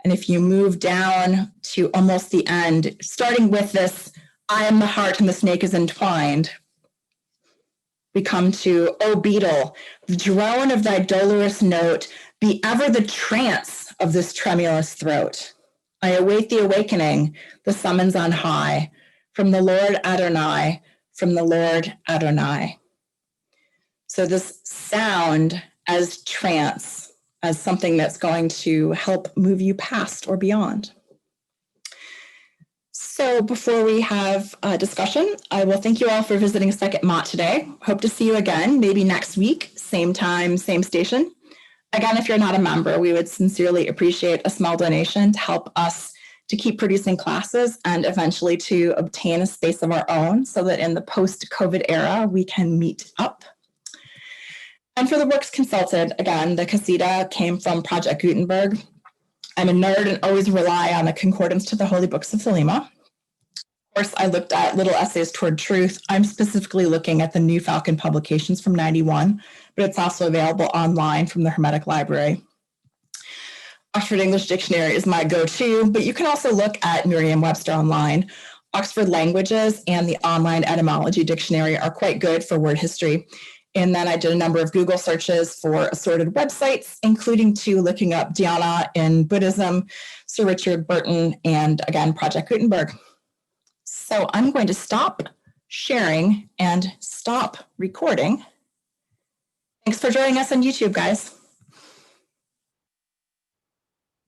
And if you move down to almost the end, starting with this, I am the heart and the snake is entwined, we come to, O beetle, the drone of thy dolorous note, be ever the trance of this tremulous throat. I await the awakening, the summons on high, from the Lord Adonai, from the Lord Adonai. So this sound as trance, as something that's going to help move you past or beyond. So before we have a discussion, I will thank you all for visiting Sekhet-Maat today. Hope to see you again, maybe next week, same time, same station. Again, if you're not a member, we would sincerely appreciate a small donation to help us to keep producing classes and eventually to obtain a space of our own so that in the post-COVID era, we can meet up. And for the works consulted, again, the Qasida came from Project Gutenberg. I'm a nerd and always rely on a concordance to the Holy Books of Thelema. Of course, I looked at Little Essays Toward Truth. I'm specifically looking at the New Falcon publications from '91, but it's also available online from the Hermetic Library. Oxford English Dictionary is my go-to, but you can also look at Merriam-Webster online. Oxford Languages and the online etymology dictionary are quite good for word history. And then I did a number of Google searches for assorted websites, including looking up Dhyana in Buddhism, Sir Richard Burton, and again, Project Gutenberg. So I'm going to stop sharing and stop recording. Thanks for joining us on YouTube, guys.